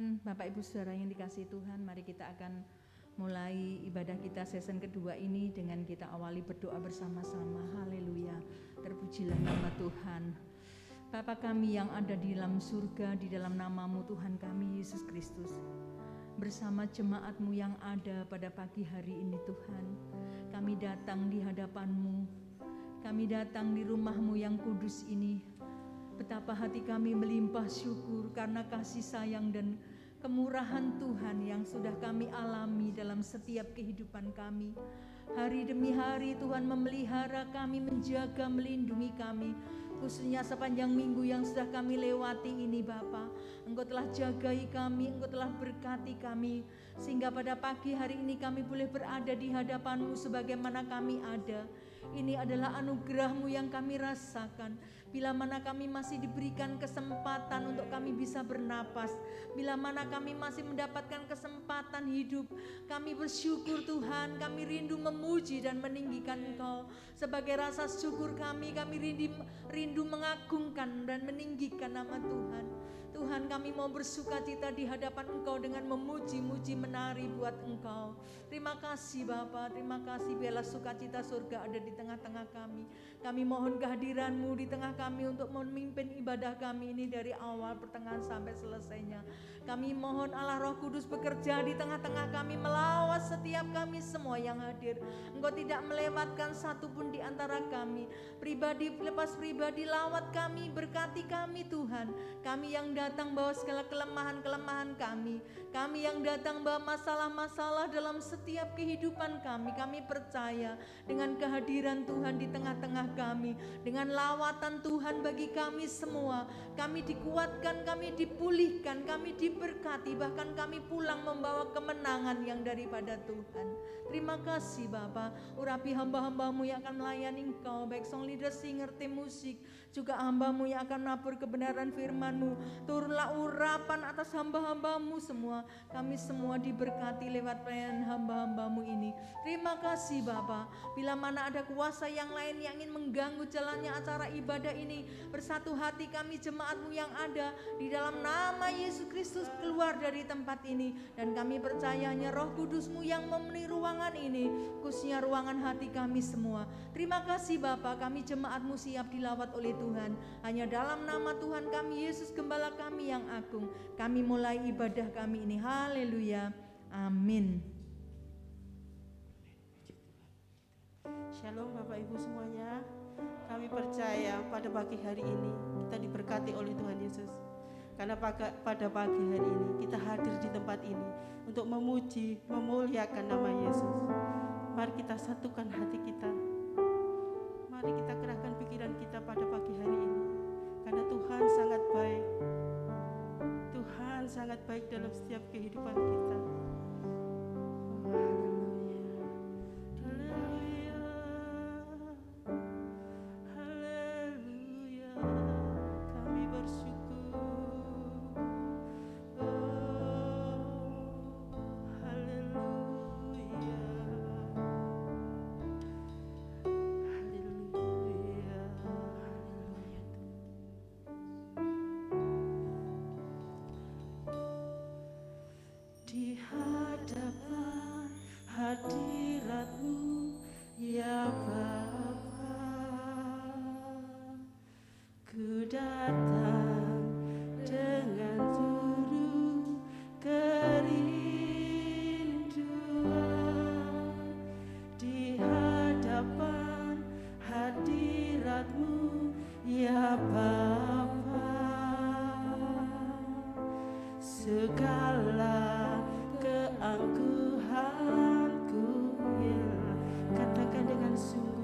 Bapak Ibu Saudara yang dikasihi Tuhan, mari kita akan mulai ibadah kita season kedua ini dengan kita awali berdoa bersama-sama. Haleluya, terpujilah nama Tuhan. Bapa kami yang ada di dalam surga, di dalam nama-Mu Tuhan kami Yesus Kristus, bersama jemaat-Mu yang ada pada pagi hari ini Tuhan, kami datang di hadapan-Mu, kami datang di rumah-Mu yang kudus ini. Betapa hati kami melimpah syukur karena kasih sayang dan kemurahan Tuhan yang sudah kami alami dalam setiap kehidupan kami. Hari demi hari Tuhan memelihara kami, menjaga, melindungi kami. Khususnya sepanjang minggu yang sudah kami lewati ini Bapa, Engkau telah jagai kami, Engkau telah berkati kami, sehingga pada pagi hari ini kami boleh berada di hadapan-Mu sebagaimana kami ada. Ini adalah anugerah-Mu yang kami rasakan. Bila mana kami masih diberikan kesempatan untuk kami bisa bernapas, bila mana kami masih mendapatkan kesempatan hidup, kami bersyukur Tuhan, kami rindu memuji dan meninggikan Engkau. Sebagai rasa syukur kami rindu mengagungkan dan meninggikan nama Tuhan. Tuhan, kami mau bersukacita di hadapan Engkau dengan memuji-muji, menari buat Engkau. Terima kasih Bapa, terima kasih, biarlah sukacita surga ada di tengah-tengah kami. Kami mohon kehadiran-Mu di tengah kami untuk memimpin ibadah kami ini dari awal, pertengahan sampai selesainya. Kami mohon Allah Roh Kudus bekerja di tengah-tengah kami, melawat setiap kami semua yang hadir. Engkau tidak melewatkan satupun di antara kami. Pribadi lepas pribadi, lawat kami, berkati kami Tuhan. Kami yang datang bawa segala kelemahan-kelemahan kami. Kami yang datang bawa masalah-masalah dalam setiap kehidupan kami. Kami percaya dengan kehadiran Tuhan di tengah-tengah kami, dengan lawatan Tuhan bagi kami semua, kami dikuatkan, kami dipulihkan, kami diberkati, bahkan kami pulang membawa kemenangan yang daripada Tuhan. Terima kasih Bapa. Urapi hamba-hamba-Mu yang akan melayani Engkau, baik song leader, singer, tim musik, juga hamba-Mu yang akan menabur kebenaran firman-Mu. Turunlah urapan atas hamba-hamba-Mu semua. Kami semua diberkati lewat pelayanan hamba-hamba-Mu ini. Terima kasih Bapa. Bila mana ada kuasa yang lain yang ingin mengganggu jalannya acara ibadah ini, bersatu hati kami jemaat-Mu yang ada di dalam nama Yesus Kristus keluar dari tempat ini. Dan kami percayanya Roh Kudus-Mu yang memenuhi ruangan ini, khususnya ruangan hati kami semua. Terima kasih Bapa, kami jemaat-Mu siap dilawat oleh Tuhan. Hanya dalam nama Tuhan kami Yesus Gembala kami yang agung, kami mulai ibadah kami ini. Haleluya, amin. Shalom Bapak Ibu semuanya. Kami percaya pada pagi hari ini kita diberkati oleh Tuhan Yesus. Karena pada pagi hari ini kita hadir di tempat ini untuk memuji, memuliakan nama Yesus. Mari kita satukan hati kita. Mari kita kerahkan pikiran kita pada pagi hari ini. Karena Tuhan sangat baik. Tuhan sangat baik dalam setiap kehidupan kita. Katakan dengan sungguh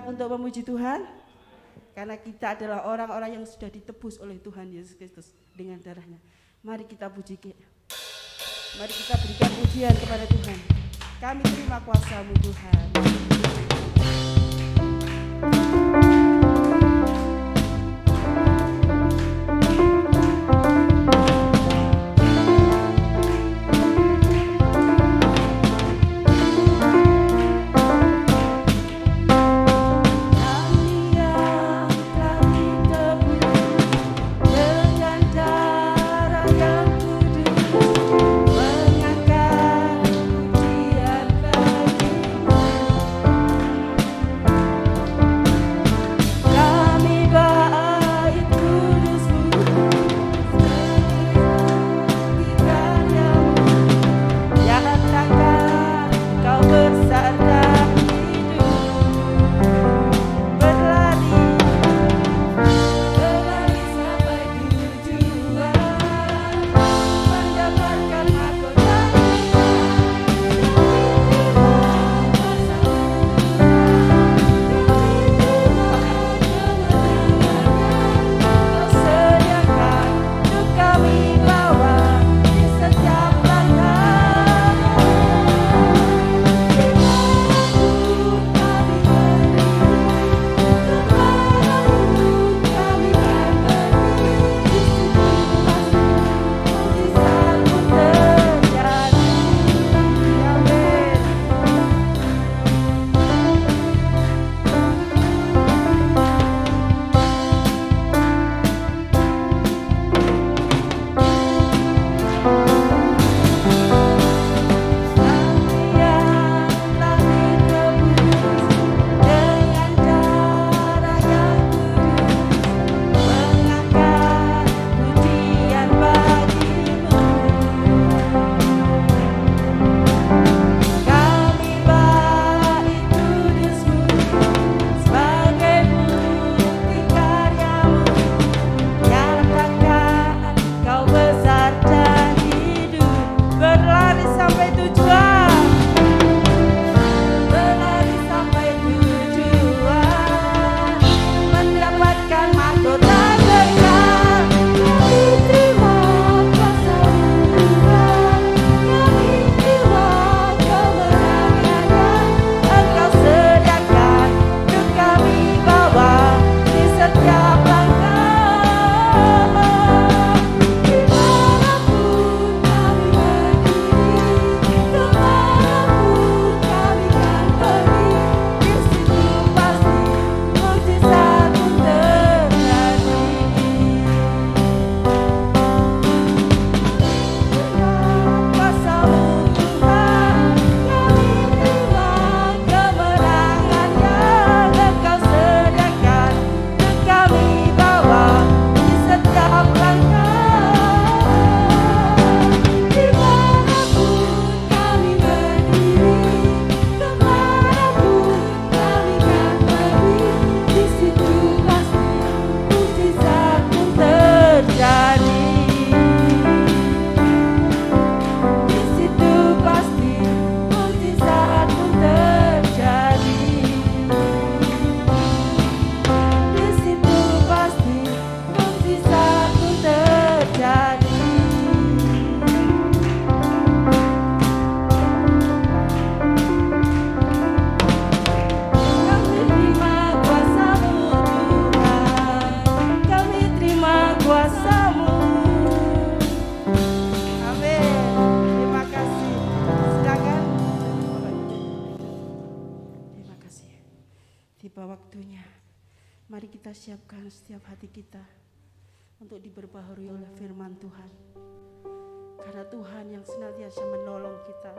Untuk memuji Tuhan, karena kita adalah orang-orang yang sudah ditebus oleh Tuhan Yesus Kristus dengan darahnya. Mari kita puji, mari kita berikan pujian kepada Tuhan. Kami terima kuasa-Mu Tuhan. Mengangkat pujian bagimu. Mari kita siapkan setiap hati kita untuk diperbaharui oleh firman Tuhan. Karena Tuhan yang senantiasa menolong kita.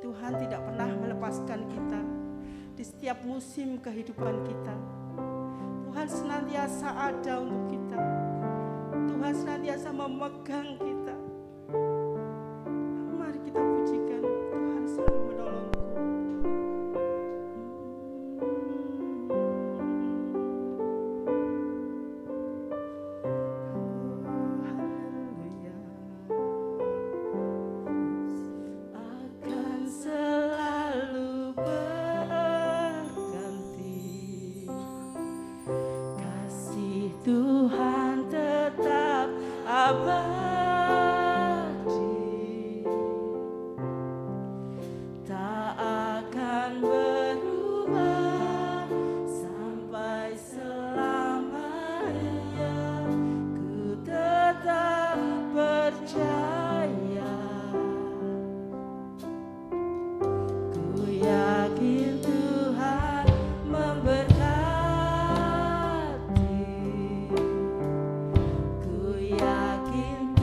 Tuhan tidak pernah melepaskan kita di setiap musim kehidupan kita. Tuhan senantiasa ada untuk kita. Tuhan senantiasa memegang kita. Mari kita pujikan, Tuhan selalu menolongku. Akan selalu berganti, kasih Tuhan tetap abadi, tak akan berubah sampai selamanya. Ku tetap percaya, ku yakin Tuhan memberkati, ku yakin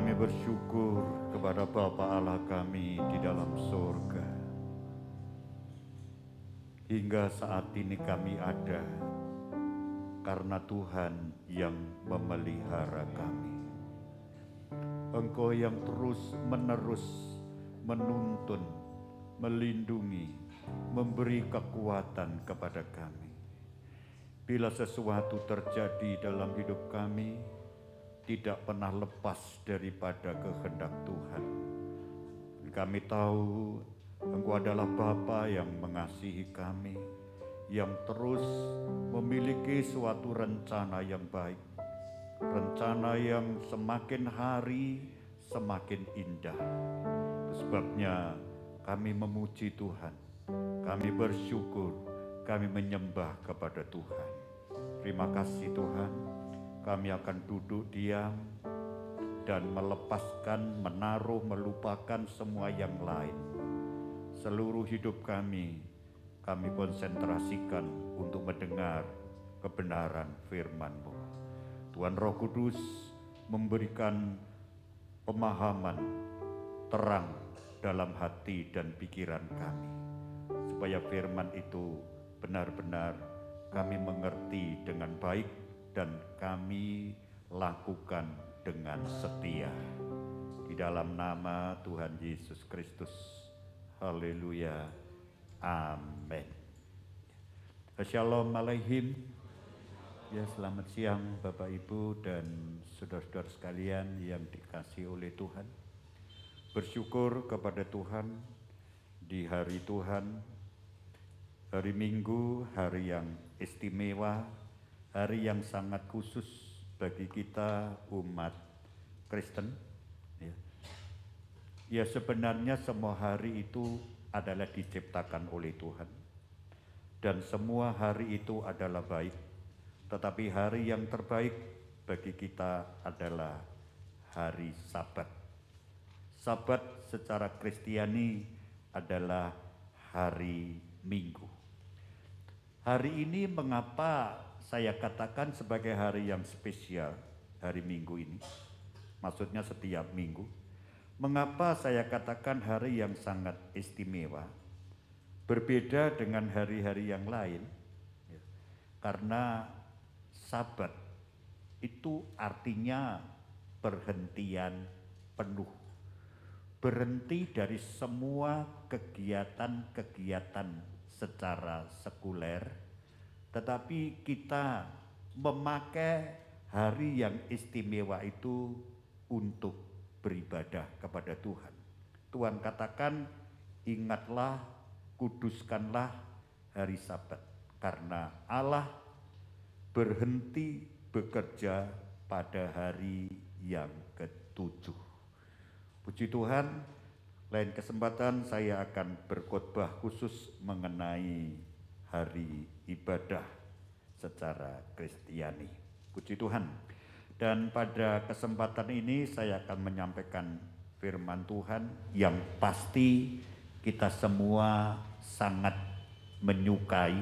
Kami bersyukur kepada Bapa Allah kami di dalam surga. Hingga saat ini kami ada karena Tuhan yang memelihara kami. Engkau yang terus-menerus menuntun, melindungi, memberi kekuatan kepada kami. Bila sesuatu terjadi dalam hidup kami, tidak pernah lepas daripada kehendak Tuhan. Kami tahu Engkau adalah Bapa yang mengasihi kami, yang terus memiliki suatu rencana yang baik, rencana yang semakin hari semakin indah. Sebabnya kami memuji Tuhan, kami bersyukur, kami menyembah kepada Tuhan. Terima kasih Tuhan. Kami akan duduk diam dan melepaskan, menaruh, melupakan semua yang lain. Seluruh hidup kami konsentrasikan untuk mendengar kebenaran firman-Mu. Tuhan Roh Kudus memberikan pemahaman, terang dalam hati dan pikiran kami, supaya firman itu benar-benar kami mengerti dengan baik dan kami lakukan dengan setia. Di dalam nama Tuhan Yesus Kristus. Haleluya. Amin. Shalom Aleichem. Ya, selamat siang Bapak Ibu dan saudara-saudara sekalian yang dikasihi oleh Tuhan. Bersyukur kepada Tuhan di hari Tuhan, hari Minggu, hari yang istimewa, hari yang sangat khusus bagi kita umat Kristen. Ya, sebenarnya semua hari itu adalah diciptakan oleh Tuhan. Dan semua hari itu adalah baik. Tetapi hari yang terbaik bagi kita adalah hari Sabat. Sabat secara Kristiani adalah hari Minggu. Hari ini mengapa saya katakan sebagai hari yang spesial, hari Minggu ini. Maksudnya setiap minggu. Mengapa saya katakan hari yang sangat istimewa? Berbeda dengan hari-hari yang lain. Karena Sabat itu artinya perhentian penuh. Berhenti dari semua kegiatan-kegiatan secara sekuler, tetapi kita memakai hari yang istimewa itu untuk beribadah kepada Tuhan. Tuhan katakan, ingatlah, kuduskanlah hari Sabat, karena Allah berhenti bekerja pada hari yang ke-7. Puji Tuhan, lain kesempatan saya akan berkhotbah khusus mengenai hari ibadah secara Kristiani. Puji Tuhan. Dan pada kesempatan ini saya akan menyampaikan firman Tuhan yang pasti kita semua sangat menyukai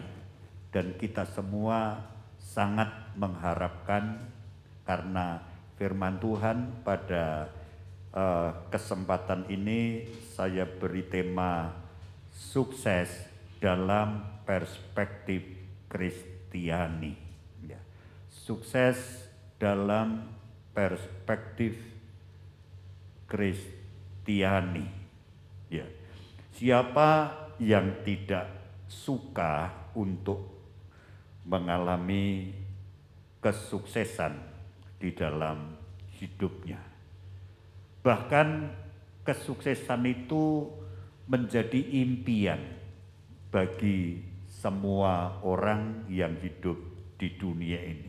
dan kita semua sangat mengharapkan, karena firman Tuhan pada kesempatan ini saya beri tema sukses dalam perspektif Kristiani. Ya. Sukses dalam perspektif Kristiani. Ya. Siapa yang tidak suka untuk mengalami kesuksesan di dalam hidupnya? Bahkan kesuksesan itu menjadi impian bagi semua orang yang hidup di dunia ini.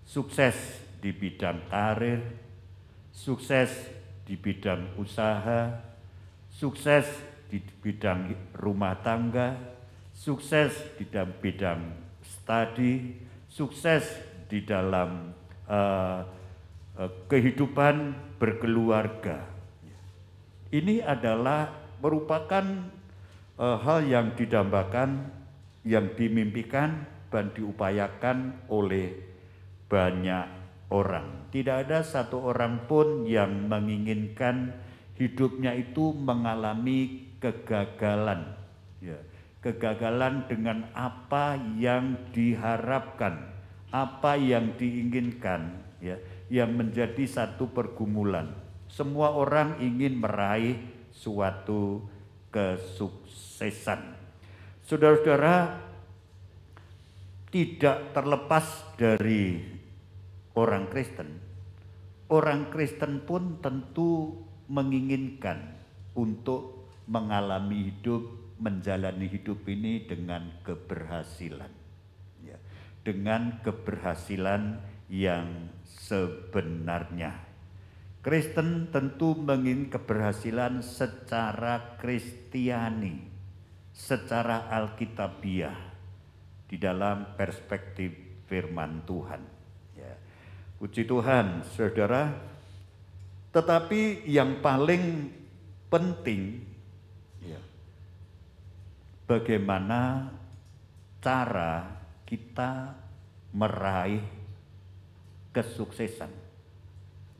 Sukses di bidang karir, sukses di bidang usaha, sukses di bidang rumah tangga, sukses di dalam bidang studi, sukses di dalam kehidupan berkeluarga. Ini adalah merupakan hal yang didambakan, yang dimimpikan dan diupayakan oleh banyak orang. Tidak ada satu orang pun yang menginginkan hidupnya itu mengalami kegagalan. Ya, kegagalan dengan apa yang diharapkan, apa yang diinginkan, ya, yang menjadi satu pergumulan. Semua orang ingin meraih suatu kesuksesan. Saudara-saudara, tidak terlepas dari orang Kristen. Orang Kristen pun tentu menginginkan untuk mengalami hidup, menjalani hidup ini dengan keberhasilan. Ya, dengan keberhasilan yang sebenarnya. Kristen tentu menginginkan keberhasilan secara Kristiani, secara Alkitabiah, di dalam perspektif firman Tuhan. Ya. Puji Tuhan, saudara. Tetapi yang paling penting, ya, bagaimana cara kita meraih kesuksesan.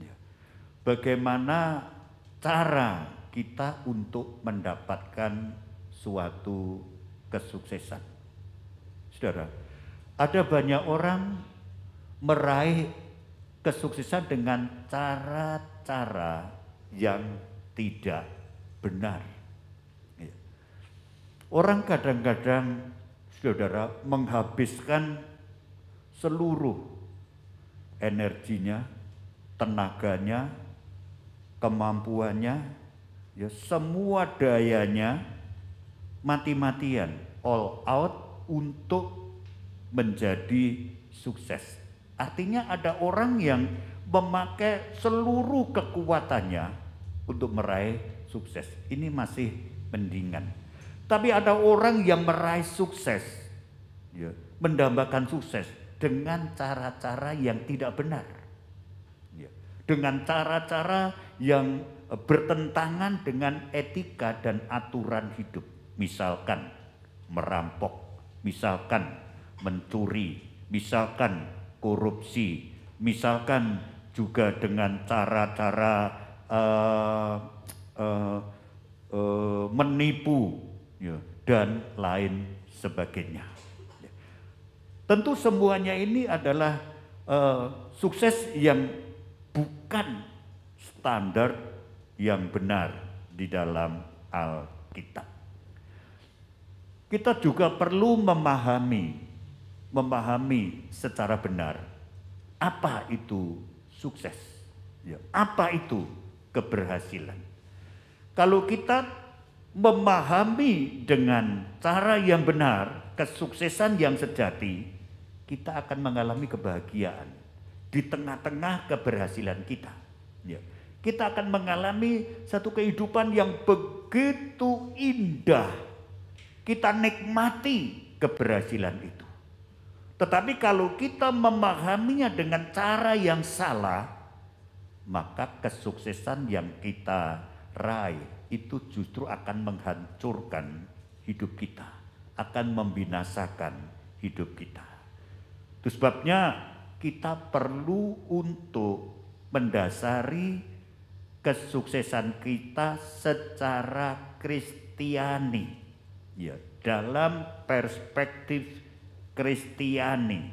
Ya. Bagaimana cara kita untuk mendapatkan suatu kesuksesan. Saudara, ada banyak orang meraih kesuksesan dengan cara-cara yang tidak benar. Ya. Orang kadang-kadang, saudara, menghabiskan seluruh energinya, tenaganya, kemampuannya, ya, semua dayanya, mati-matian, all out untuk menjadi sukses. Artinya ada orang yang memakai seluruh kekuatannya untuk meraih sukses. Ini masih mendingan. Tapi ada orang yang meraih sukses, ya, mendambakan sukses dengan cara-cara yang tidak benar. Ya, dengan cara-cara yang bertentangan dengan etika dan aturan hidup. Misalkan merampok, misalkan mencuri, misalkan korupsi, misalkan juga dengan cara-cara menipu, ya, dan lain sebagainya. Ya. Tentu semuanya ini adalah sukses yang bukan standar yang benar di dalam Alkitab. Kita juga perlu memahami secara benar apa itu sukses, ya, apa itu keberhasilan. Kalau kita memahami dengan cara yang benar kesuksesan yang sejati, kita akan mengalami kebahagiaan di tengah-tengah keberhasilan kita. Ya. Kita akan mengalami satu kehidupan yang begitu indah. Kita nikmati keberhasilan itu. Tetapi kalau kita memahaminya dengan cara yang salah, maka kesuksesan yang kita raih itu justru akan menghancurkan hidup kita, akan membinasakan hidup kita. Itu sebabnya kita perlu untuk mendasari kesuksesan kita secara Kristiani. Ya, dalam perspektif Kristiani,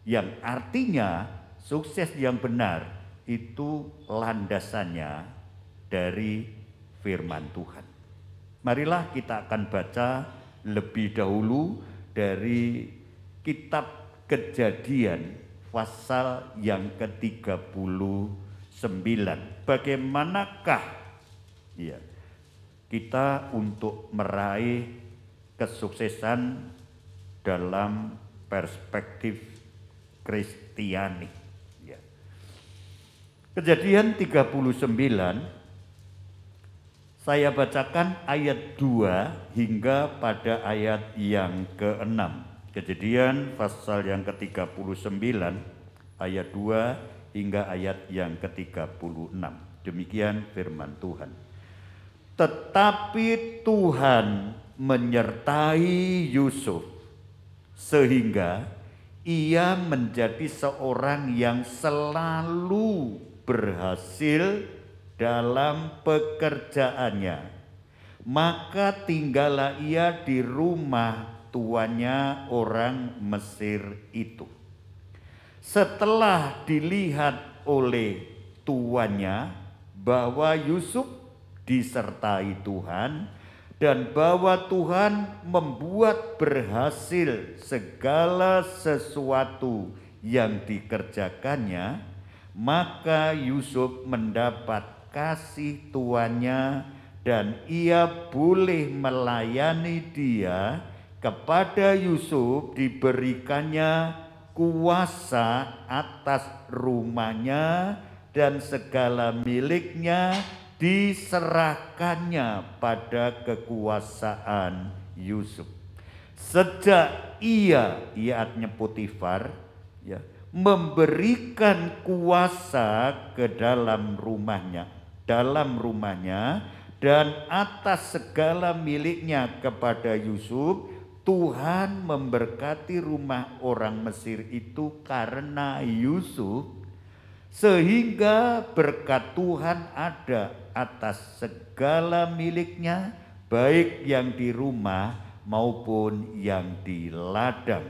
yang artinya sukses yang benar itu landasannya dari firman Tuhan. Marilah kita akan baca lebih dahulu dari kitab Kejadian pasal yang ke-39. Bagaimanakah, ya, kita untuk meraih kesuksesan dalam perspektif Kristiani. Ya. Kejadian 39, saya bacakan ayat 2 hingga pada ayat yang ke-6. Kejadian pasal yang ke-39, ayat 2 hingga ayat yang ke-36. Demikian firman Tuhan. Tetapi Tuhan menyertai Yusuf sehingga ia menjadi seorang yang selalu berhasil dalam pekerjaannya. Maka tinggallah ia di rumah tuannya orang Mesir itu. Setelah dilihat oleh tuannya bahwa Yusuf disertai Tuhan dan bahwa Tuhan membuat berhasil segala sesuatu yang dikerjakannya, maka Yusuf mendapat kasih tuannya dan ia boleh melayani dia. Kepada Yusuf diberikannya kuasa atas rumahnya dan segala miliknya diserahkannya pada kekuasaan Yusuf. Sejak ia artinya Potifar, ya, memberikan kuasa ke dalam rumahnya dan atas segala miliknya kepada Yusuf, Tuhan memberkati rumah orang Mesir itu karena Yusuf, sehingga berkat Tuhan ada atas segala miliknya, baik yang di rumah maupun yang di ladang.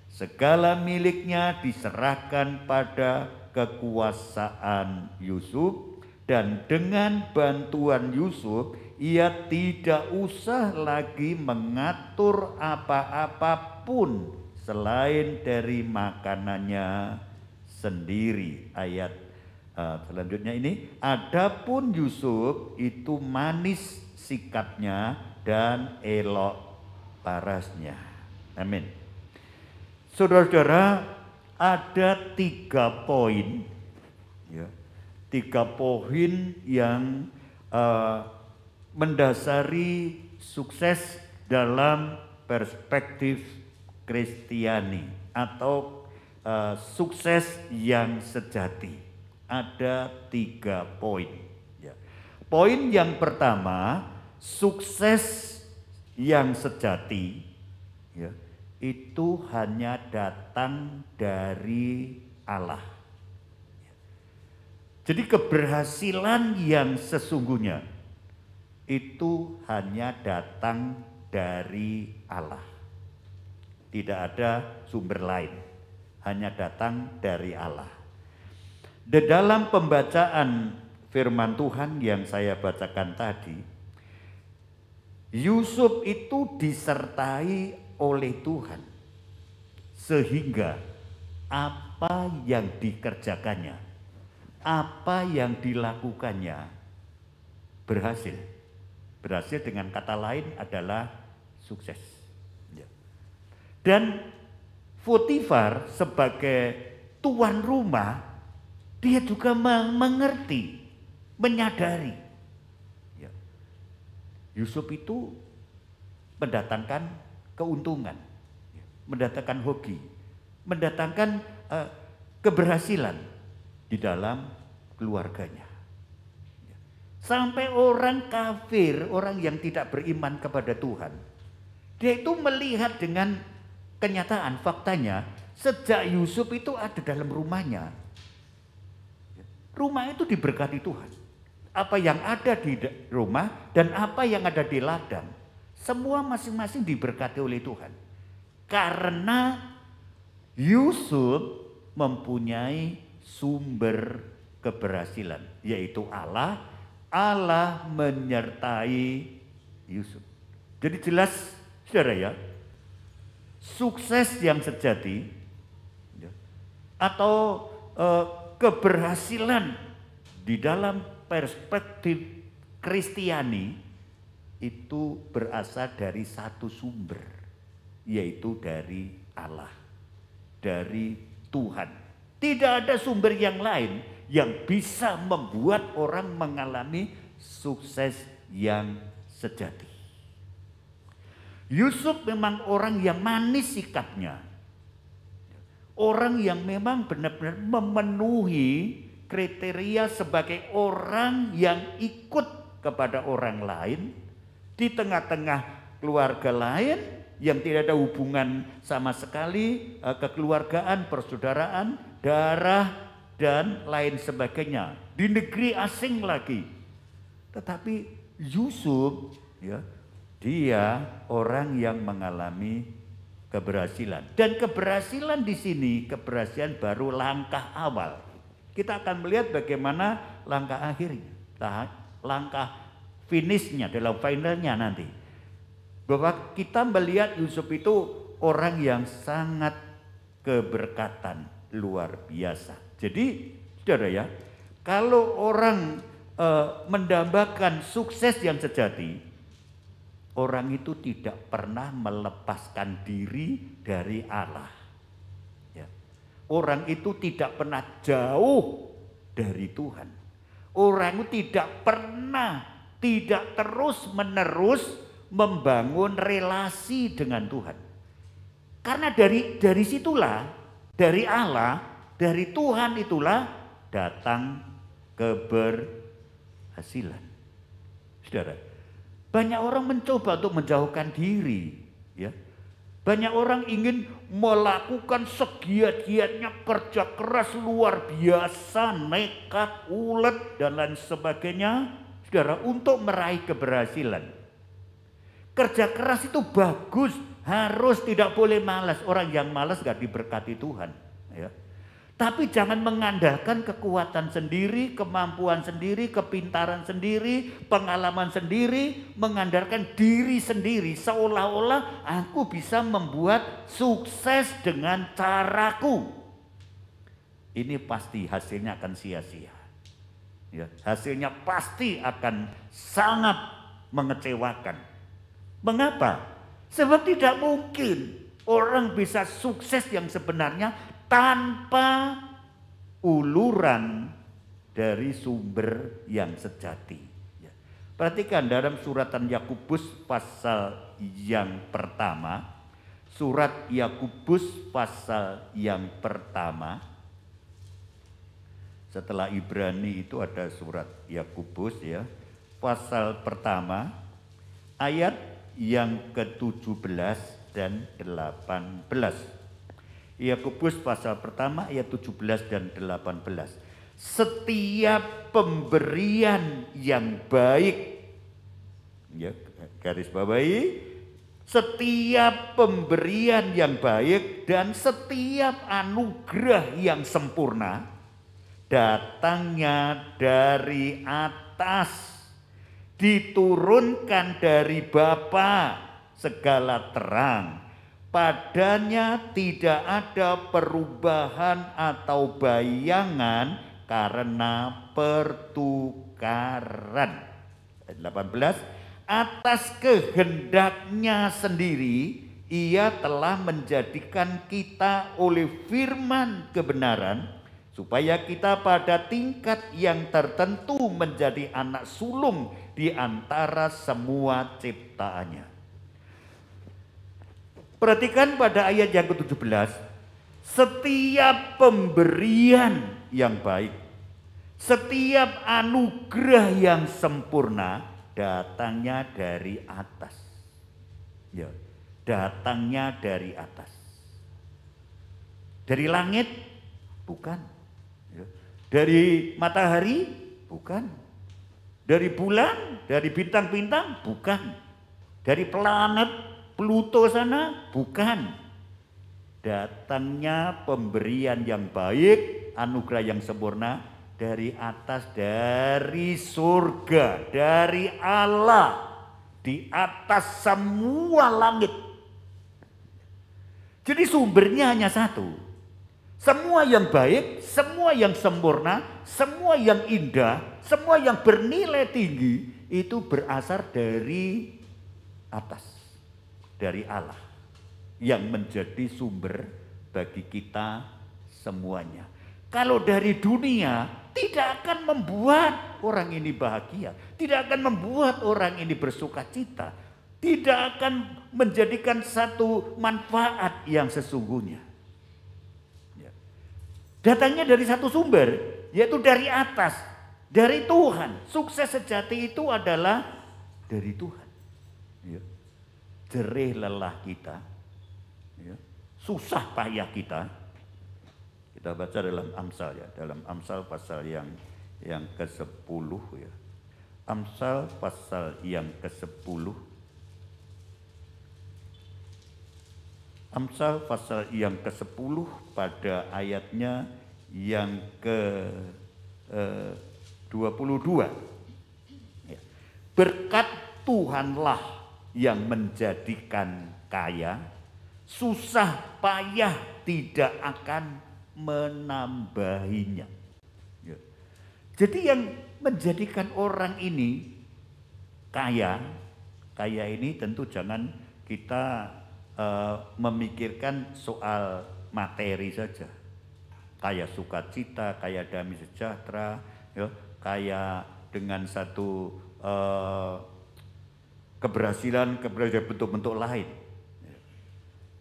Segala miliknya diserahkan pada kekuasaan Yusuf, dan dengan bantuan Yusuf ia tidak usah lagi mengatur apa-apa pun selain dari makanannya sendiri. Ayat selanjutnya ini, adapun Yusuf itu manis sikapnya dan elok parasnya. Amin. Saudara-saudara, ada 3 poin, ya, 3 poin yang mendasari sukses dalam perspektif Kristiani atau sukses yang sejati. Ada 3 poin. Ya. Poin yang pertama, sukses yang sejati, ya, itu hanya datang dari Allah. Jadi keberhasilan yang sesungguhnya itu hanya datang dari Allah. Tidak ada sumber lain, hanya datang dari Allah. Di dalam pembacaan firman Tuhan yang saya bacakan tadi, Yusuf itu disertai oleh Tuhan, sehingga apa yang dikerjakannya, apa yang dilakukannya berhasil. Berhasil dengan kata lain adalah sukses. Dan Potifar sebagai tuan rumah, dia juga mengerti, menyadari, ya, Yusuf itu mendatangkan keuntungan, mendatangkan hoki, mendatangkan keberhasilan di dalam keluarganya. Sampai orang kafir, orang yang tidak beriman kepada Tuhan, dia itu melihat dengan kenyataan, faktanya, sejak Yusuf itu ada dalam rumahnya, rumah itu diberkati Tuhan. Apa yang ada di rumah dan apa yang ada di ladang, semua masing-masing diberkati oleh Tuhan. Karena Yusuf mempunyai sumber keberhasilan, yaitu Allah. Allah menyertai Yusuf. Jadi jelas, saudara, ya, sukses yang sejati, ya, atau keberhasilan di dalam perspektif Kristiani itu berasal dari satu sumber, yaitu dari Allah, dari Tuhan. Tidak ada sumber yang lain yang bisa membuat orang mengalami sukses yang sejati. Yusuf memang orang yang manis sikapnya, orang yang memang benar-benar memenuhi kriteria sebagai orang yang ikut kepada orang lain di tengah-tengah keluarga lain, yang tidak ada hubungan sama sekali, kekeluargaan, persaudaraan, darah, dan lain sebagainya. Di negeri asing lagi. Tetapi Yusuf, ya, dia orang yang mengalami keberhasilan. Dan keberhasilan di sini, keberhasilan baru langkah awal. Kita akan melihat bagaimana langkah akhirnya, langkah finishnya, dalam finalnya nanti. Bahwa kita melihat Yusuf itu orang yang sangat keberkatan luar biasa. Jadi saudara ya, kalau orang mendambakan sukses yang sejati, orang itu tidak pernah melepaskan diri dari Allah. Ya. Orang itu tidak pernah jauh dari Tuhan. Orang itu tidak pernah, tidak terus-menerus membangun relasi dengan Tuhan. Karena dari situlah, dari Allah, dari Tuhan itulah datang keberhasilan. Saudara, banyak orang mencoba untuk menjauhkan diri, ya. Banyak orang ingin melakukan segiat-giatnya, kerja keras luar biasa, nekat, ulet dan lain sebagainya, saudara, untuk meraih keberhasilan. Kerja keras itu bagus, harus, tidak boleh malas. Orang yang malas gak diberkati Tuhan, ya. Tapi jangan mengandalkan kekuatan sendiri, kemampuan sendiri, kepintaran sendiri, pengalaman sendiri, mengandalkan diri sendiri seolah-olah aku bisa membuat sukses dengan caraku. Ini pasti hasilnya akan sia-sia. Ya, hasilnya pasti akan sangat mengecewakan. Mengapa? Sebab tidak mungkin orang bisa sukses yang sebenarnya tanpa uluran dari sumber yang sejati. Ya. Perhatikan dalam suratan Yakobus pasal yang pertama, surat Yakobus pasal yang pertama. Setelah Ibrani itu ada surat Yakobus, ya, pasal pertama ayat yang ke-17 dan 18. Yakobus pasal pertama ayat 17 dan 18. Setiap pemberian yang baik, ya, garis bawahi, setiap pemberian yang baik dan setiap anugerah yang sempurna datangnya dari atas, diturunkan dari Bapa segala terang. Padanya tidak ada perubahan atau bayangan karena pertukaran. 18. Atas kehendaknya sendiri ia telah menjadikan kita oleh firman kebenaran, supaya kita pada tingkat yang tertentu menjadi anak sulung di antara semua ciptaannya. Perhatikan pada ayat yang ke-17. Setiap pemberian yang baik, setiap anugerah yang sempurna datangnya dari atas. Ya, datangnya dari atas. Dari langit? Bukan. Ya. Dari matahari? Bukan. Dari bulan? Dari bintang-bintang? Bukan. Dari planet Pluto sana? Bukan. Datangnya pemberian yang baik, anugerah yang sempurna dari atas, dari surga, dari Allah, di atas semua langit. Jadi sumbernya hanya satu. Semua yang baik, semua yang sempurna, semua yang indah, semua yang bernilai tinggi itu berasal dari atas, dari Allah yang menjadi sumber bagi kita semuanya. Kalau dari dunia tidak akan membuat orang ini bahagia, tidak akan membuat orang ini bersuka cita, tidak akan menjadikan satu manfaat yang sesungguhnya. Datangnya dari satu sumber, yaitu dari atas, dari Tuhan. Sukses sejati itu adalah dari Tuhan. Ya. jerih lelah kita, ya, susah payah kita. Kita baca dalam Amsal ya, dalam Amsal pasal yang ke-10 ya. Amsal pasal yang ke-10. Amsal pasal yang ke-10 pada ayatnya yang ke-22. Ya. Berkat Tuhanlah yang menjadikan kaya, susah payah tidak akan menambahinya. Ya. Jadi yang menjadikan orang ini kaya ini tentu jangan kita memikirkan soal materi saja. Kaya sukacita, kaya damai sejahtera, ya, kaya dengan satu keberhasilan bentuk-bentuk lain.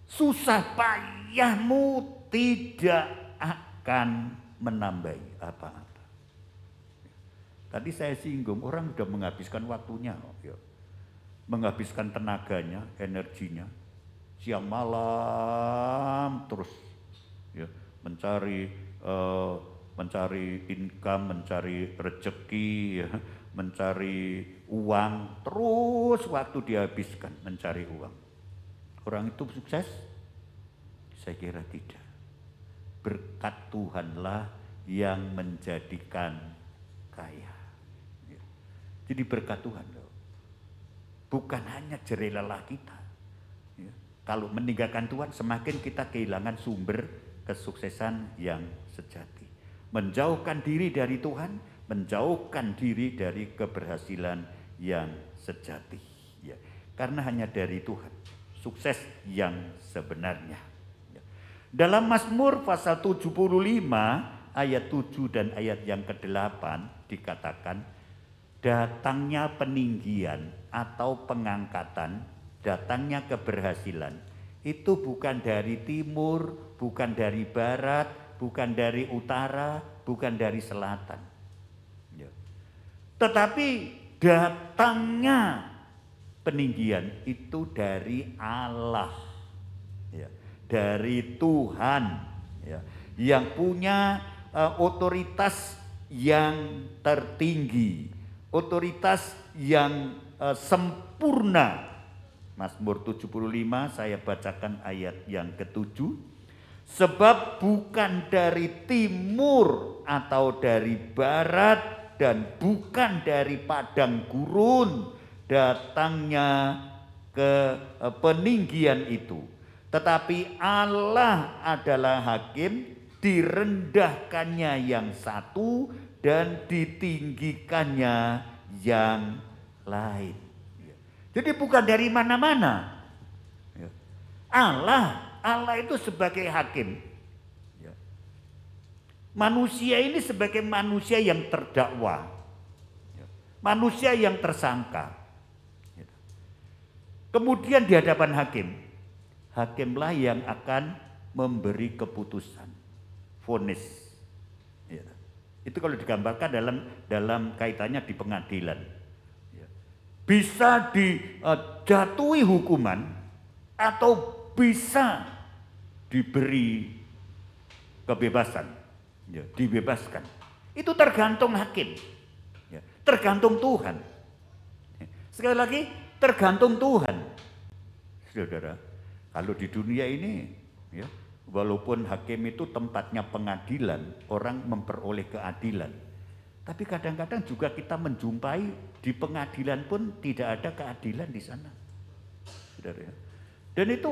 Susah payahmu tidak akan menambahi apa-apa. Tadi saya singgung, orang sudah menghabiskan waktunya, ya, menghabiskan tenaganya, energinya, siang malam terus, ya, mencari income, mencari rezeki, ya, mencari uang, terus waktu dihabiskan mencari uang. Orang itu sukses? Saya kira tidak. Berkat Tuhanlah yang menjadikan kaya. Ya. Jadi berkat Tuhan loh. Bukan hanya jerih lelah kita. Ya. Kalau meninggalkan Tuhan semakin kita kehilangan sumber kesuksesan yang sejati. Menjauhkan diri dari Tuhan, menjauhkan diri dari keberhasilan yang sejati. Ya. Karena hanya dari Tuhan sukses yang sebenarnya. Dalam Mazmur pasal 75 ayat 7 dan ayat yang ke-8 dikatakan, datangnya peninggian atau pengangkatan, datangnya keberhasilan itu bukan dari timur, bukan dari barat, bukan dari utara, bukan dari selatan. Ya. Tetapi datangnya peninggian itu dari Allah. Ya. Dari Tuhan, ya, yang punya otoritas yang tertinggi, otoritas yang sempurna. Mazmur 75 saya bacakan ayat yang ke-7. Sebab bukan dari timur atau dari barat dan bukan dari padang gurun datangnya ke peninggian itu. Tetapi Allah adalah hakim, direndahkannya yang satu dan ditinggikannya yang lain. Jadi bukan dari mana-mana. Allah itu sebagai hakim. Manusia ini sebagai manusia yang terdakwa. Manusia yang tersangka. Kemudian di hadapan hakim. Hakimlah yang akan memberi keputusan, vonis. Ya. Itu kalau digambarkan dalam kaitannya di pengadilan. Ya. Bisa dijatuhi hukuman atau bisa diberi kebebasan, ya, dibebaskan. Itu tergantung hakim, ya, tergantung Tuhan. Ya. Sekali lagi, tergantung Tuhan, saudara. Kalau di dunia ini, ya, walaupun hakim itu tempatnya pengadilan, orang memperoleh keadilan. Tapi kadang-kadang juga kita menjumpai di pengadilan pun tidak ada keadilan di sana. Saudara, ya. Dan itu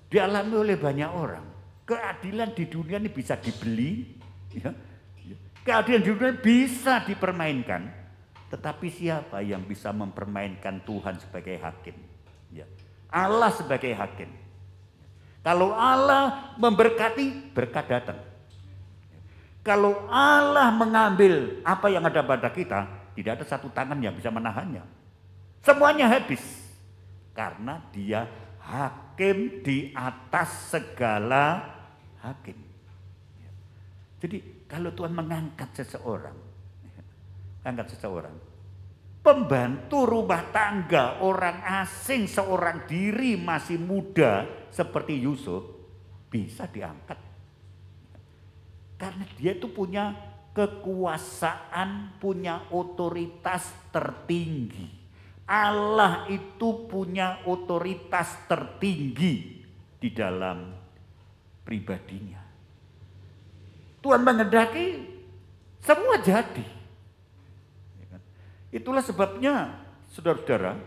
dialami oleh banyak orang. Keadilan di dunia ini bisa dibeli, ya. Keadilan di dunia bisa dipermainkan. Tetapi siapa yang bisa mempermainkan Tuhan sebagai hakim? Ya. Allah sebagai hakim. Kalau Allah memberkati, berkat datang. Kalau Allah mengambil apa yang ada pada kita, tidak ada satu tangan yang bisa menahannya. Semuanya habis. Karena dia hakim di atas segala hakim. Jadi kalau Tuhan mengangkat seseorang, pembantu rumah tangga orang asing seorang diri masih muda seperti Yusuf bisa diangkat. Karena dia itu punya kekuasaan, punya otoritas tertinggi. Allah itu punya otoritas tertinggi di dalam pribadinya. Tuhan menghendaki semua jadi. Itulah sebabnya saudara-saudara,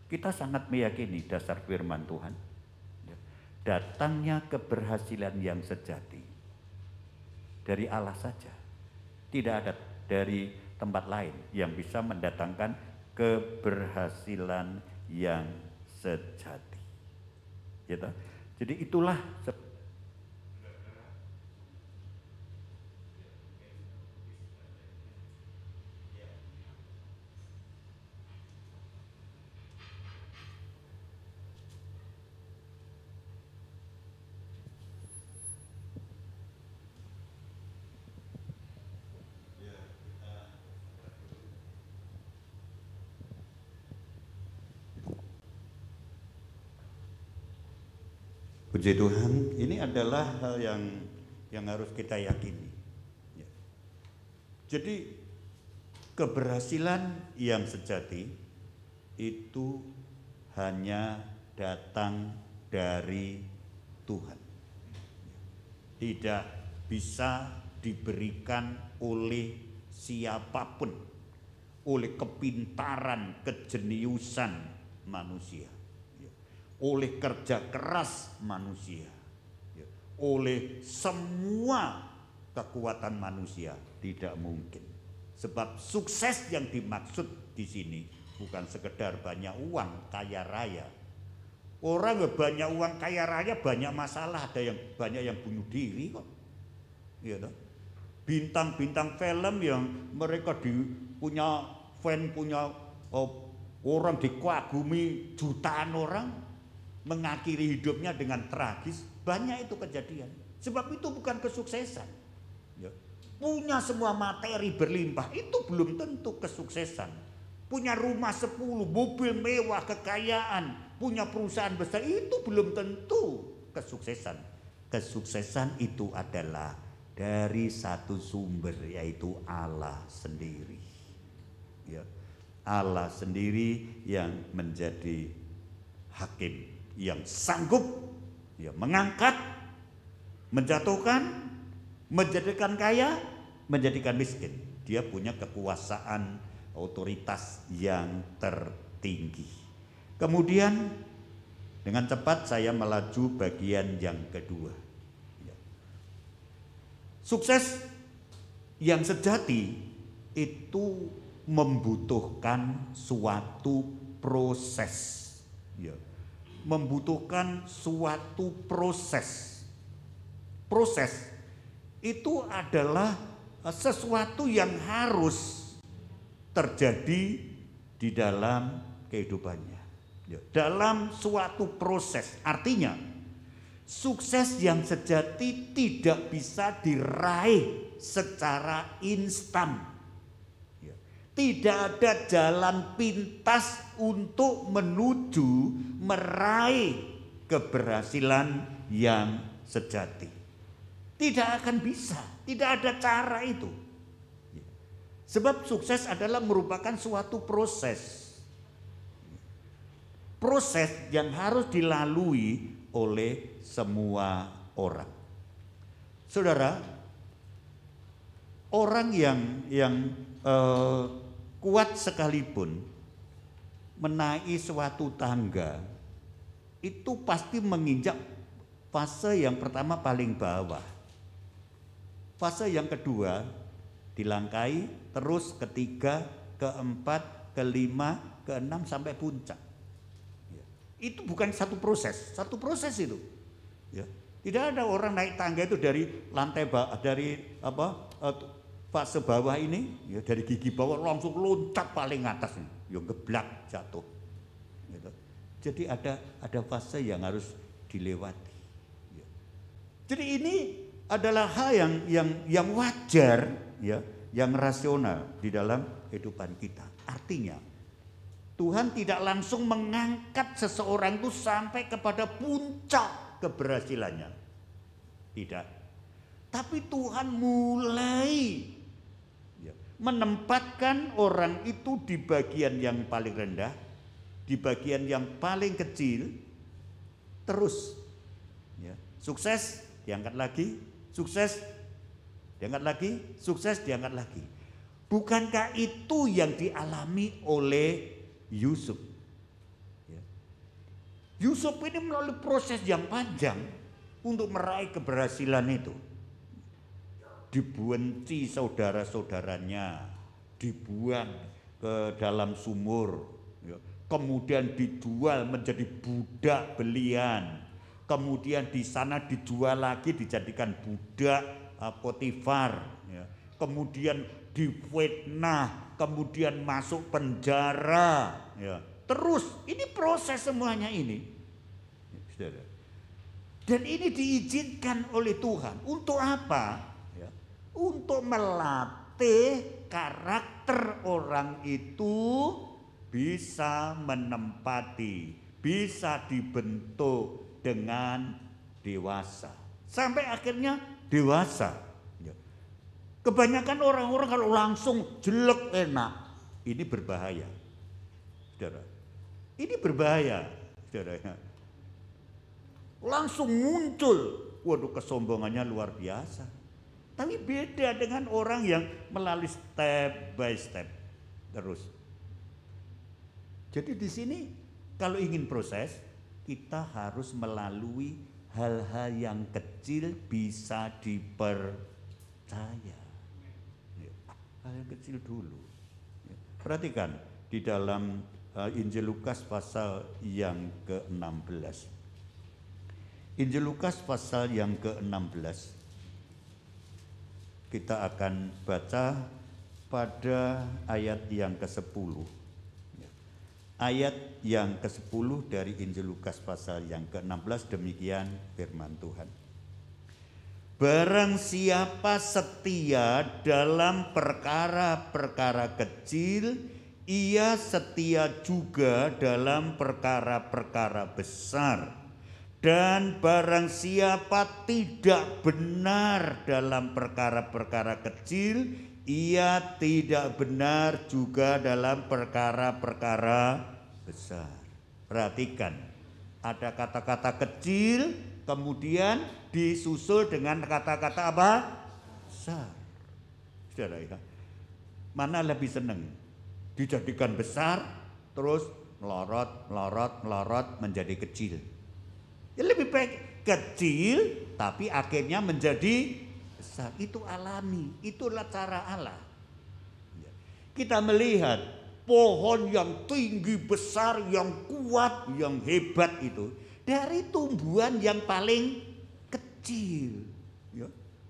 kita sangat meyakini dasar firman Tuhan. Datangnya keberhasilan yang sejati dari Allah saja. Tidak ada dari tempat lain yang bisa mendatangkan keberhasilan yang sejati. Gitu. Jadi itulah puji Tuhan, ini adalah hal yang harus kita yakini. Ya. Jadi keberhasilan yang sejati itu hanya datang dari Tuhan. Tidak bisa diberikan oleh siapapun, oleh kepintaran, kejeniusan manusia. Oleh kerja keras manusia, oleh semua kekuatan manusia, tidak mungkin. Sebab sukses yang dimaksud di sini bukan sekedar banyak uang, kaya raya. Orang banyak uang, kaya raya, banyak masalah, ada yang banyak yang bunuh diri kok. Ya, bintang-bintang film yang mereka punya fan, punya orang dikagumi jutaan orang, mengakhiri hidupnya dengan tragis. Banyak itu kejadian. Sebab itu bukan kesuksesan. Ya. Punya semua materi berlimpah itu belum tentu kesuksesan. Punya rumah 10, mobil mewah, kekayaan, punya perusahaan besar itu belum tentu kesuksesan. Kesuksesan itu adalah dari satu sumber, yaitu Allah sendiri. Ya. Allah sendiri yang menjadi hakim, yang sanggup ya, mengangkat, menjatuhkan, menjadikan kaya, menjadikan miskin. Dia punya kekuasaan, otoritas yang tertinggi. Kemudian dengan cepat saya melaju bagian yang kedua. Ya. Sukses yang sejati itu membutuhkan suatu proses. Ya. Membutuhkan suatu proses. Proses itu adalah sesuatu yang harus terjadi di dalam kehidupannya. Dalam suatu proses. Artinya sukses yang sejati tidak bisa diraih secara instan. Tidak ada jalan pintas untuk menuju meraih keberhasilan yang sejati. Tidak akan bisa, tidak ada cara itu. Sebab sukses adalah merupakan suatu proses. Proses yang harus dilalui oleh semua orang. Saudara, orang yang kuat sekalipun menaiki suatu tangga itu pasti menginjak fase yang pertama paling bawah. Fase yang kedua dilangkai, terus ketiga, keempat, kelima, keenam sampai puncak. Itu bukan satu proses itu. Ya. Tidak ada orang naik tangga itu dari lantai fase bawah ini, ya dari gigi bawah langsung loncat paling atas, ya geblak jatuh. Gitu. Jadi ada fase yang harus dilewati. Ya. Jadi ini adalah hal yang wajar, ya, yang rasional di dalam kehidupan kita. Artinya Tuhan tidak langsung mengangkat seseorang itu sampai kepada puncak keberhasilannya. Tidak. Tapi Tuhan mulai menempatkan orang itu di bagian yang paling rendah, di bagian yang paling kecil, terus sukses diangkat lagi, sukses diangkat lagi, sukses diangkat lagi. Bukankah itu yang dialami oleh Yusuf? Yusuf ini melalui proses yang panjang untuk meraih keberhasilan itu. Dibenci saudara-saudaranya, dibuang ke dalam sumur, kemudian dijual menjadi budak belian, kemudian di sana dijual lagi dijadikan budak Potifar, kemudian difitnah, kemudian masuk penjara, terus ini proses semuanya ini, dan ini diizinkan oleh Tuhan untuk apa? Untuk melatih karakter orang itu bisa menempati, bisa dibentuk dengan dewasa. Sampai akhirnya dewasa. Kebanyakan orang-orang kalau langsung jelek enak, ini berbahaya. Saudara, ini berbahaya. Saudara, langsung muncul, waduh kesombongannya luar biasa. Tapi beda dengan orang yang melalui step by step terus. Jadi di sini kalau ingin proses, kita harus melalui hal-hal yang kecil bisa dipercaya. Hal yang kecil dulu. Perhatikan di dalam Injil Lukas pasal yang ke-16. Injil Lukas pasal yang ke-16. Kita akan baca pada ayat yang ke-10. Ayat yang ke-10 dari Injil Lukas pasal yang ke-16, demikian firman Tuhan. Barang siapa setia dalam perkara-perkara kecil, ia setia juga dalam perkara-perkara besar. Dan barang siapa tidak benar dalam perkara-perkara kecil, ia tidak benar juga dalam perkara-perkara besar. Perhatikan, ada kata-kata kecil, kemudian disusul dengan kata-kata apa? Besar. Saudara ya, mana lebih senang? Dijadikan besar, terus melorot menjadi kecil. Ya lebih baik kecil tapi akhirnya menjadi besar. Itu alami, itulah cara Allah. Kita melihat pohon yang tinggi besar, yang kuat, yang hebat itu dari tumbuhan yang paling kecil,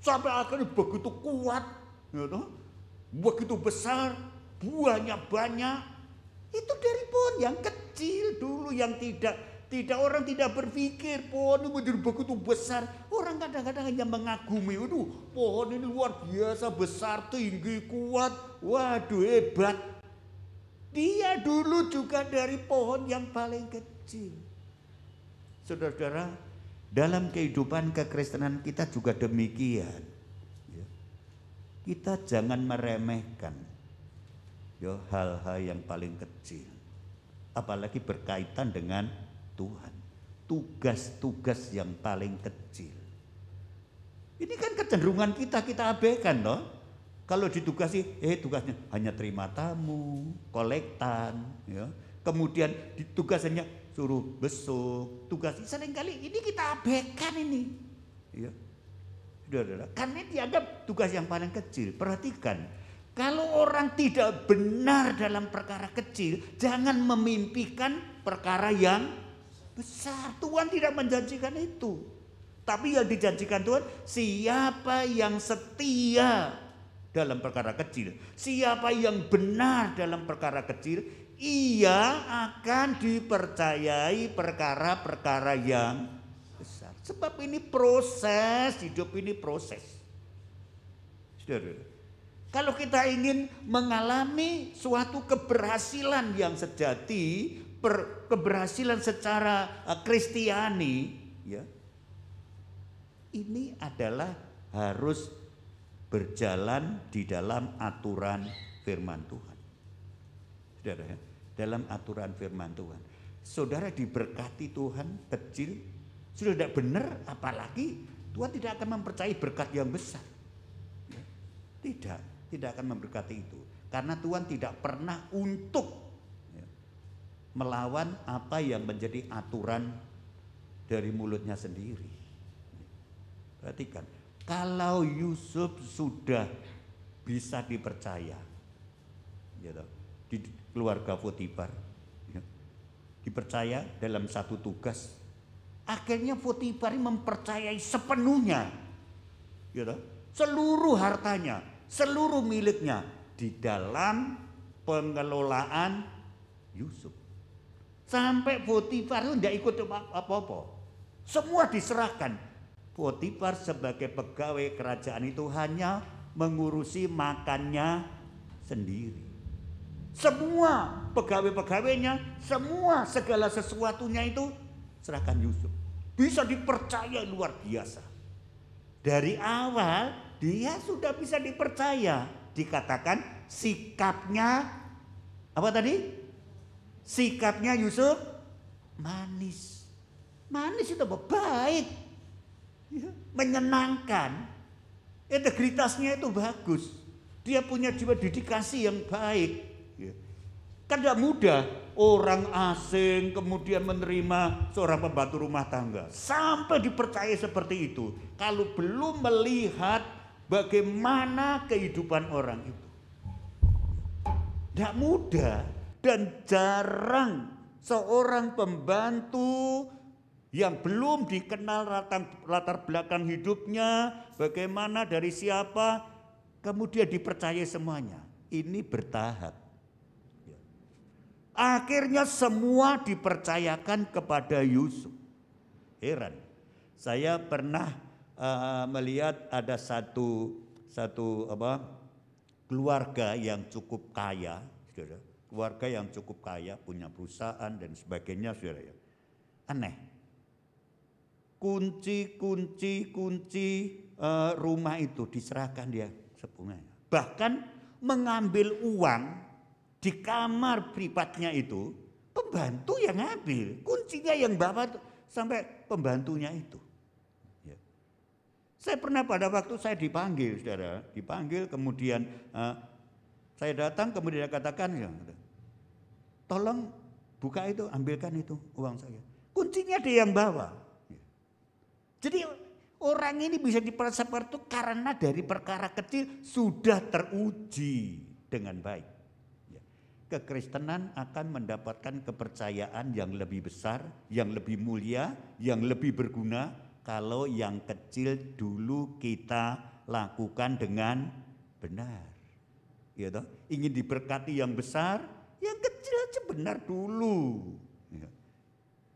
sampai akhirnya begitu kuat, begitu besar, buahnya banyak. Itu dari pohon yang kecil dulu, yang orang tidak berpikir pohon ini menjadi begitu besar. Orang kadang-kadang hanya mengagumi, waduh pohon ini luar biasa besar, tinggi, kuat, waduh hebat. Dia dulu juga dari pohon yang paling kecil. Saudara-saudara, dalam kehidupan kekristenan kita juga demikian. Kita jangan meremehkan hal-hal yang paling kecil, apalagi berkaitan dengan Tuhan, tugas-tugas yang paling kecil. Ini kan kecenderungan kita abaikan loh. Kalau ditugasi, tugasnya hanya terima tamu, kolektan, kemudian tugasnya suruh besuk, tugas seringkali ini kita abaikan ini. Karena dianggap tugas yang paling kecil. Perhatikan, kalau orang tidak benar dalam perkara kecil, jangan memimpikan perkara yang besar. Tuhan tidak menjanjikan itu. Tapi yang dijanjikan Tuhan, siapa yang setia dalam perkara kecil, siapa yang benar dalam perkara kecil, ia akan dipercayai perkara-perkara yang besar. Sebab ini proses, hidup ini proses. Saudara, Kalau kita ingin mengalami suatu keberhasilan yang sejati, keberhasilan secara Kristiani, ya, ini adalah harus berjalan di dalam aturan firman Tuhan. Saudara, ya, dalam aturan firman Tuhan. Saudara diberkati Tuhan kecil, sudah tidak benar, apalagi Tuhan tidak akan mempercayai berkat yang besar. Ya, tidak akan memberkati itu. Karena Tuhan tidak pernah untuk melawan apa yang menjadi aturan dari mulutnya sendiri. Perhatikan, kalau Yusuf sudah bisa dipercaya, gitu, di keluarga Potifar, dipercaya dalam satu tugas, akhirnya Potifar mempercayai sepenuhnya, gitu, seluruh hartanya, seluruh miliknya di dalam pengelolaan Yusuf. Sampai Potifar itu tidak ikut apa-apa. Semua diserahkan. Potifar sebagai pegawai kerajaan itu hanya mengurusi makannya sendiri. Semua pegawai-pegawainya, semua segala sesuatunya itu serahkan Yusuf. Bisa dipercaya luar biasa. Dari awal dia sudah bisa dipercaya. Dikatakan sikapnya, apa tadi? Sikapnya Yusuf manis. Manis itu baik, ya, menyenangkan. Integritasnya itu bagus. Dia punya jiwa dedikasi yang baik. Ya. Kan tidak mudah orang asing kemudian menerima seorang pembantu rumah tangga. Sampai dipercaya seperti itu. Kalau belum melihat bagaimana kehidupan orang itu. Tidak mudah dan jarang seorang pembantu yang belum dikenal latar belakang hidupnya, bagaimana dari siapa, kemudian dipercaya semuanya. Ini bertahap. Akhirnya semua dipercayakan kepada Yusuf. Heran, saya pernah melihat ada satu keluarga yang cukup kaya, saudara. Keluarga yang cukup kaya, punya perusahaan dan sebagainya, saudara ya. Aneh. Kunci rumah itu diserahkan dia sepenuhnya. Bahkan mengambil uang di kamar privatnya itu, pembantu yang ngambil, kuncinya yang bawa sampai pembantunya itu. Ya. Saya pernah pada waktu saya dipanggil, saudara, dipanggil kemudian saya datang kemudian dia katakan, ya, tolong buka itu, ambilkan itu uang saya. Kuncinya dia yang bawa. Ya. Jadi orang ini bisa dipercaya seperti itu karena dari perkara kecil sudah teruji dengan baik. Kekristenan akan mendapatkan kepercayaan yang lebih besar, yang lebih mulia, yang lebih berguna kalau yang kecil dulu kita lakukan dengan benar. Ya toh? Ingin diberkati yang besar, yang kecil aja benar dulu. Ya.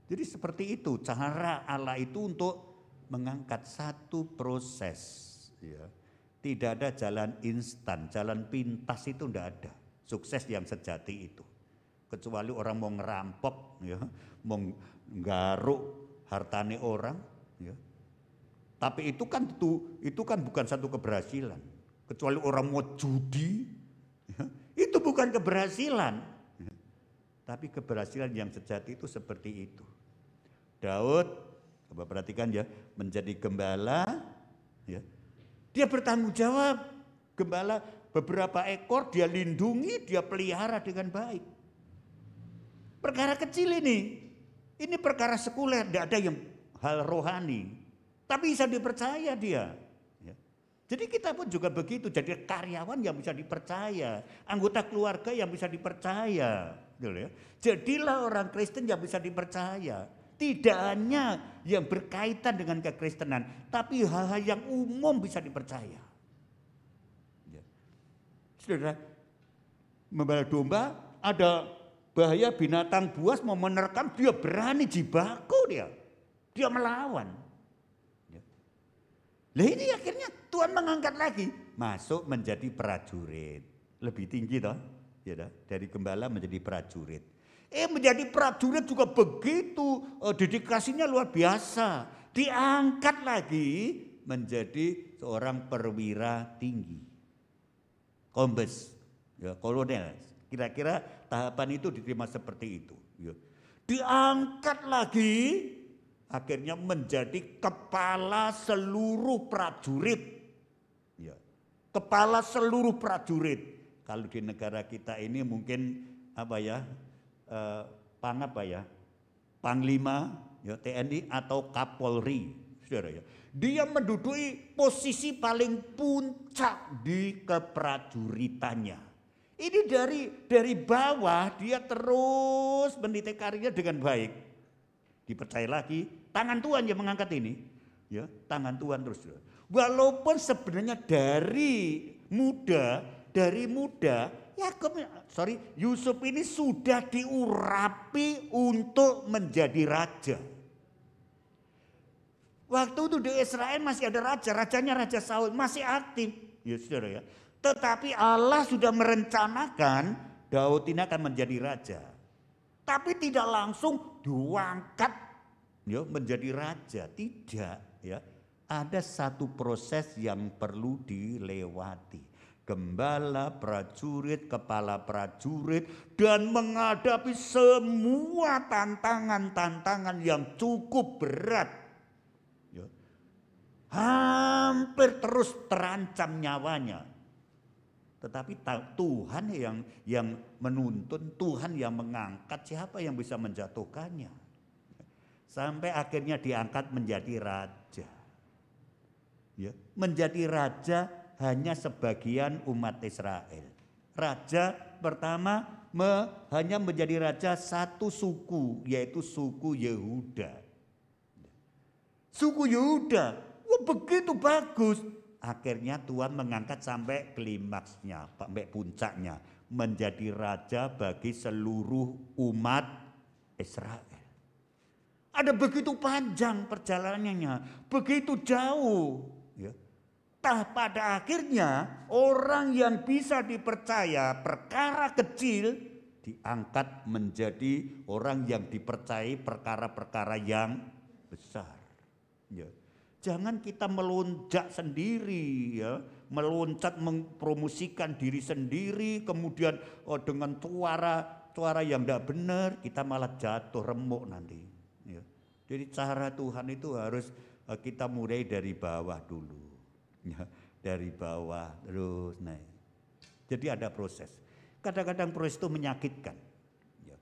Jadi seperti itu cara Allah itu untuk mengangkat satu proses. Ya. Tidak ada jalan instan, jalan pintas itu tidak ada. Sukses yang sejati itu, kecuali orang mau ngerampok, ya, mau nggaruk hartane orang, ya. Tapi itu kan bukan satu keberhasilan. Kecuali orang mau judi, ya, itu bukan keberhasilan. Ya. Tapi keberhasilan yang sejati itu seperti itu. Daud, coba perhatikan ya, menjadi gembala, ya, dia bertanggung jawab, gembala. Beberapa ekor dia lindungi, dia pelihara dengan baik. Perkara kecil ini perkara sekuler, tidak ada yang hal rohani. Tapi bisa dipercaya dia. Ya. Jadi kita pun juga begitu, jadi karyawan yang bisa dipercaya. Anggota keluarga yang bisa dipercaya. Gitu ya. Jadilah orang Kristen yang bisa dipercaya. Tidak hanya yang berkaitan dengan kekristenan, tapi hal-hal yang umum bisa dipercaya. Saudara, membela domba, ada bahaya binatang buas mau menerkam, dia berani jibaku dia melawan. Ya. Lah ini akhirnya Tuhan Tuhan mengangkat lagi, masuk menjadi prajurit. Lebih tinggi toh, ya toh? Dari gembala menjadi prajurit. Menjadi prajurit juga begitu, dedikasinya luar biasa. Diangkat lagi menjadi seorang perwira tinggi. Kombes, ya, kolonel. Kira-kira tahapan itu diterima seperti itu. Ya. Diangkat lagi, akhirnya menjadi kepala seluruh prajurit. Ya. Kepala seluruh prajurit. Kalau di negara kita ini mungkin Panglima ya, TNI atau Kapolri, saudara ya. Dia menduduki posisi paling puncak di keprajuritannya. Ini dari bawah dia terus meniti karirnya dengan baik. Dipercaya lagi, tangan Tuhan yang mengangkat ini, ya, tangan Tuhan terus. Walaupun sebenarnya dari muda Yusuf ini sudah diurapi untuk menjadi raja. Waktu itu di Israel masih ada raja, rajanya Raja Saul, masih aktif. Ya saudara ya. Tetapi Allah sudah merencanakan Daud ini akan menjadi raja. Tapi tidak langsung diangkat ya, menjadi raja, tidak ya. Ada satu proses yang perlu dilewati. Gembala, prajurit, kepala prajurit, dan menghadapi semua tantangan-tantangan yang cukup berat. Ya. Hampir terus terancam nyawanya. Tetapi Tuhan yang menuntun, Tuhan yang mengangkat, siapa yang bisa menjatuhkannya. Sampai akhirnya diangkat menjadi raja. Ya. Menjadi raja hanya sebagian umat Israel. Raja pertama hanya menjadi raja satu suku, yaitu suku Yehuda. Suku Yehuda, begitu bagus. Akhirnya Tuhan mengangkat sampai klimaksnya, sampai puncaknya. Menjadi raja bagi seluruh umat Israel. Ada begitu panjang perjalanannya, begitu jauh. Ya. Pada akhirnya orang yang bisa dipercaya perkara kecil diangkat menjadi orang yang dipercayai perkara-perkara yang besar. Ya. Jangan kita melonjak sendiri, ya, meloncat mempromosikan diri sendiri, kemudian dengan suara yang tidak benar kita malah jatuh remuk nanti. Ya. Jadi cara Tuhan itu harus kita mulai dari bawah dulu. Ya, dari bawah terus naik. Jadi ada proses. Kadang-kadang proses itu menyakitkan. Ya.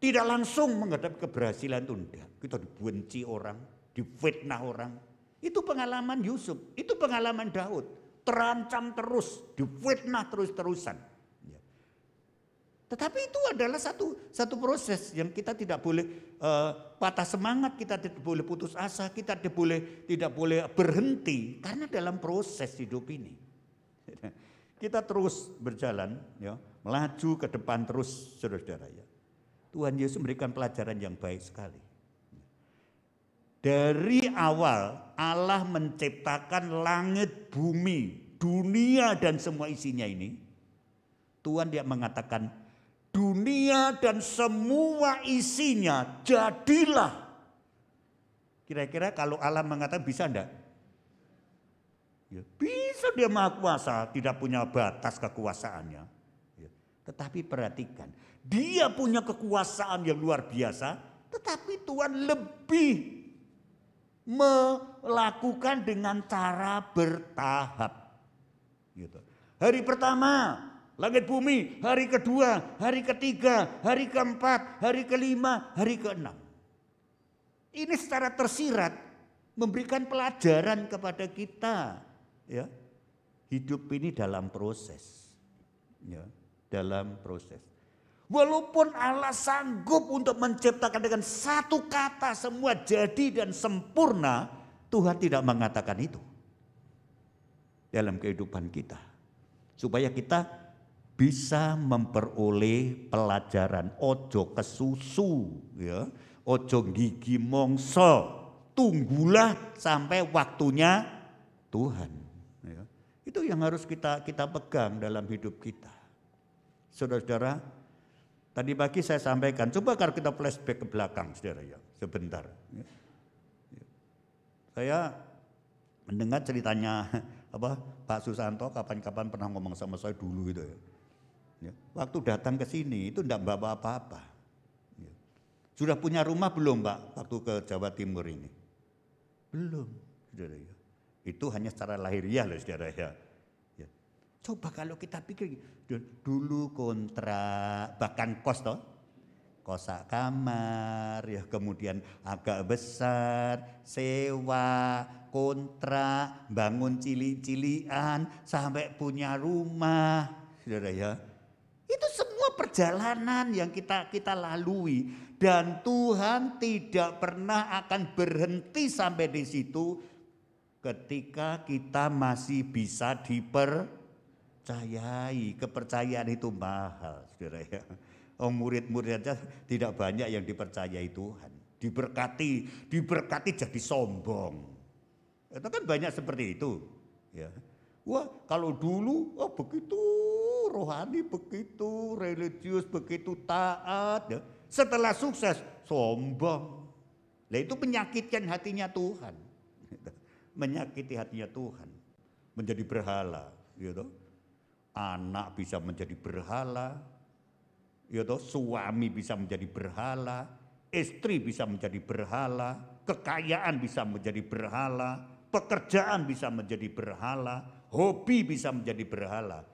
Tidak langsung menghadapi keberhasilan itu enggak. Kita dibenci orang, difitnah orang. Itu pengalaman Yusuf, itu pengalaman Daud. Terancam terus, difitnah terus-terusan. Ya. Tetapi itu adalah satu proses yang kita tidak boleh patah semangat, kita tidak boleh putus asa, kita tidak boleh berhenti karena dalam proses hidup ini kita terus berjalan, ya, melaju ke depan terus, saudara-saudara. Ya. Tuhan Yesus memberikan pelajaran yang baik sekali. Dari awal Allah menciptakan langit, bumi, dunia dan semua isinya ini. Tuhan dia mengatakan dunia dan semua isinya jadilah. Kira-kira kalau Allah mengatakan bisa enggak? Ya, bisa, dia maha kuasa, tidak punya batas kekuasaannya. Ya, tetapi perhatikan, dia punya kekuasaan yang luar biasa, tetapi Tuhan lebih melakukan dengan cara bertahap. Gitu. Hari pertama langit bumi, hari kedua, hari ketiga, hari keempat, hari kelima, hari keenam. Ini secara tersirat memberikan pelajaran kepada kita. Ya, hidup ini dalam proses. Ya, dalam proses. Walaupun Allah sanggup untuk menciptakan dengan satu kata semua jadi dan sempurna, Tuhan tidak mengatakan itu dalam kehidupan kita. Supaya kita bisa memperoleh pelajaran, ojo kesusu, ya, ojo gigi mongso, tunggulah sampai waktunya Tuhan. Ya. Itu yang harus kita pegang dalam hidup kita. Saudara-saudara, tadi pagi saya sampaikan, coba kalau kita flashback ke belakang, saudara ya, sebentar. Ya. Saya mendengar ceritanya Pak Susanto kapan-kapan pernah ngomong sama saya dulu gitu ya. Ya. Waktu datang ke sini itu enggak bawa apa-apa. Ya. Sudah punya rumah belum Pak waktu ke Jawa Timur ini? Belum, saudara ya. Itu hanya secara lahiriah loh saudara ya. Ya. Coba kalau kita pikir dulu kontrak bahkan kos toh. Kosak kamar, ya kemudian agak besar, sewa, kontrak, bangun cili-cilian, sampai punya rumah, saudara ya. Itu semua perjalanan yang kita lalui dan Tuhan tidak pernah akan berhenti sampai di situ ketika kita masih bisa dipercayai. Kepercayaan itu mahal, saudara ya. Murid-murid aja tidak banyak yang dipercayai Tuhan. Diberkati jadi sombong. Itu kan banyak seperti itu. Ya. Wah kalau dulu begitu rohani, begitu religius, begitu taat. Ya. Setelah sukses sombong. Nah itu menyakitkan hatinya Tuhan. Menyakiti hatinya Tuhan. Menjadi berhala. Gitu. Anak bisa menjadi berhala. Ya toh, suami bisa menjadi berhala, istri bisa menjadi berhala, kekayaan bisa menjadi berhala, pekerjaan bisa menjadi berhala, hobi bisa menjadi berhala.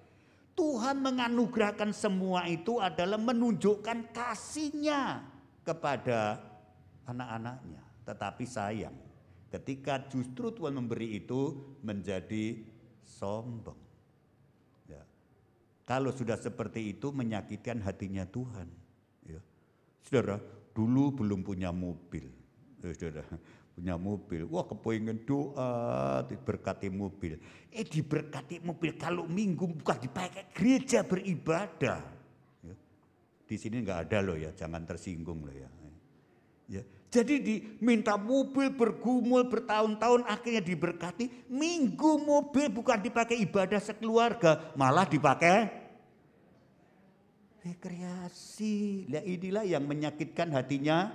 Tuhan menganugerahkan semua itu adalah menunjukkan kasih-Nya kepada anak-anaknya. Tetapi sayang, ketika justru Tuhan memberi itu menjadi sombong. Kalau sudah seperti itu menyakitkan hatinya Tuhan. Ya. Saudara, dulu belum punya mobil. Ya, saudara, punya mobil. Wah kepengen doa, diberkati mobil. Diberkati mobil kalau minggu bukan dipakai gereja beribadah. Ya. Di sini nggak ada loh ya, jangan tersinggung loh ya. Ya. Jadi diminta mobil bergumul bertahun-tahun akhirnya diberkati. Minggu mobil bukan dipakai ibadah sekeluarga, malah dipakai rekreasi. Nah inilah yang menyakitkan hatinya.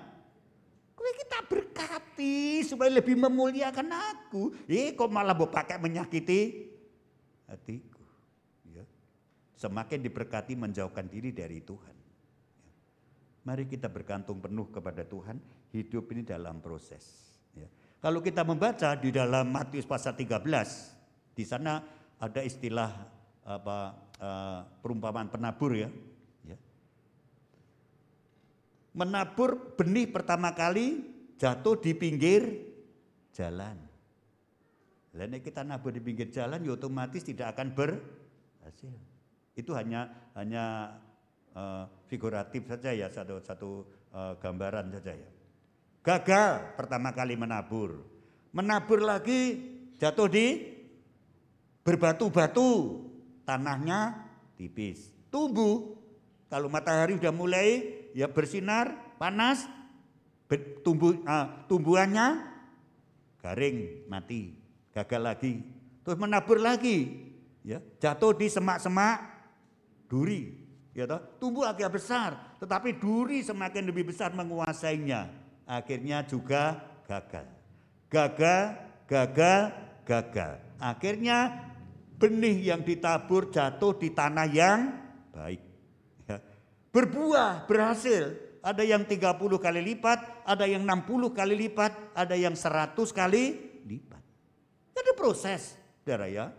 Kita berkati supaya lebih memuliakan aku. Kok malah mau pakai menyakiti hatiku. Ya. Semakin diberkati menjauhkan diri dari Tuhan. Ya. Mari kita bergantung penuh kepada Tuhan. Hidup ini dalam proses. Ya. Kalau kita membaca di dalam Matius pasal 13, di sana ada istilah perumpamaan penabur ya. Menabur benih pertama kali jatuh di pinggir jalan. Lainnya kita nabur di pinggir jalan ya otomatis tidak akan berhasil. Itu hanya figuratif saja ya, satu gambaran saja ya. Gagal pertama kali menabur. Menabur lagi jatuh di berbatu-batu. Tanahnya tipis. Tumbuh. Kalau matahari sudah mulai ya bersinar, panas, tumbuhannya garing, mati, gagal lagi. Terus menabur lagi, ya jatuh di semak-semak duri, ya toh, tumbuh agak besar, tetapi duri semakin lebih besar menguasainya, akhirnya juga gagal. Akhirnya benih yang ditabur jatuh di tanah yang baik. Berbuah, berhasil. Ada yang 30 kali lipat, ada yang 60 kali lipat, ada yang 100 kali lipat. Ada proses, saudara ya.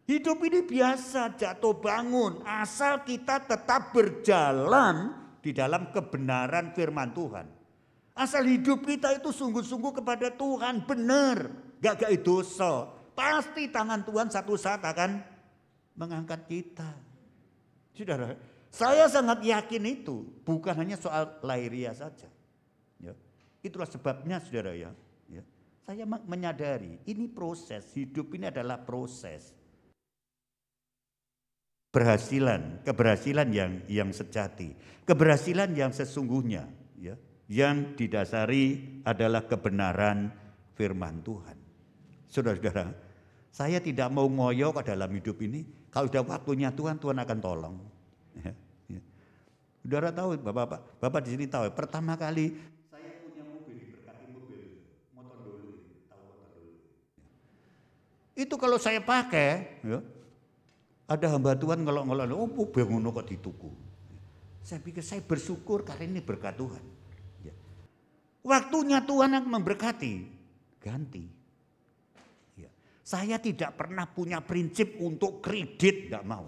Hidup ini biasa, jatuh bangun, asal kita tetap berjalan di dalam kebenaran firman Tuhan. Asal hidup kita itu sungguh-sungguh kepada Tuhan, benar, gak dosa. Pasti tangan Tuhan satu saat akan mengangkat kita. Saudara, saya sangat yakin itu bukan hanya soal lahiriah saja. Ya. Itulah sebabnya saudara ya. Saya menyadari ini proses, hidup ini adalah proses. Keberhasilan yang sejati, keberhasilan yang sesungguhnya, ya, yang didasari adalah kebenaran firman Tuhan. Saudara-saudara, Saya tidak mau ngoyo ke dalam hidup ini. Kalau sudah waktunya Tuhan, Tuhan akan tolong. Saudara tahu, Bapak di sini tahu. Pertama kali saya punya mobil, diberkati mobil, motor dulu, tahu motor dulu. Itu kalau saya pakai, ya, ada hamba Tuhan ngelok-ngelok, oh mobil ngono kok dituku. Saya pikir saya bersyukur karena ini berkat Tuhan. Ya. Waktunya Tuhan akan memberkati, ganti. Ya. Saya tidak pernah punya prinsip untuk kredit, tidak mau.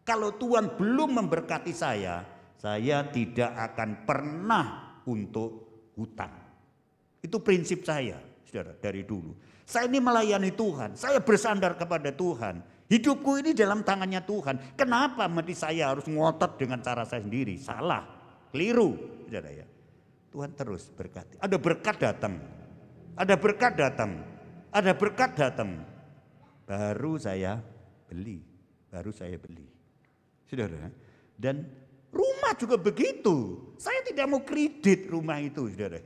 Kalau Tuhan belum memberkati saya tidak akan pernah untuk hutang. Itu prinsip saya, saudara, dari dulu. Saya ini melayani Tuhan, saya bersandar kepada Tuhan. Hidupku ini dalam tangannya Tuhan. Kenapa mesti saya harus ngotot dengan cara saya sendiri? Salah, keliru, saudara ya. Tuhan terus berkati. Ada berkat datang, ada berkat datang, ada berkat datang. Baru saya beli, saudara. Dan rumah juga begitu. Saya tidak mau kredit rumah itu, saudara.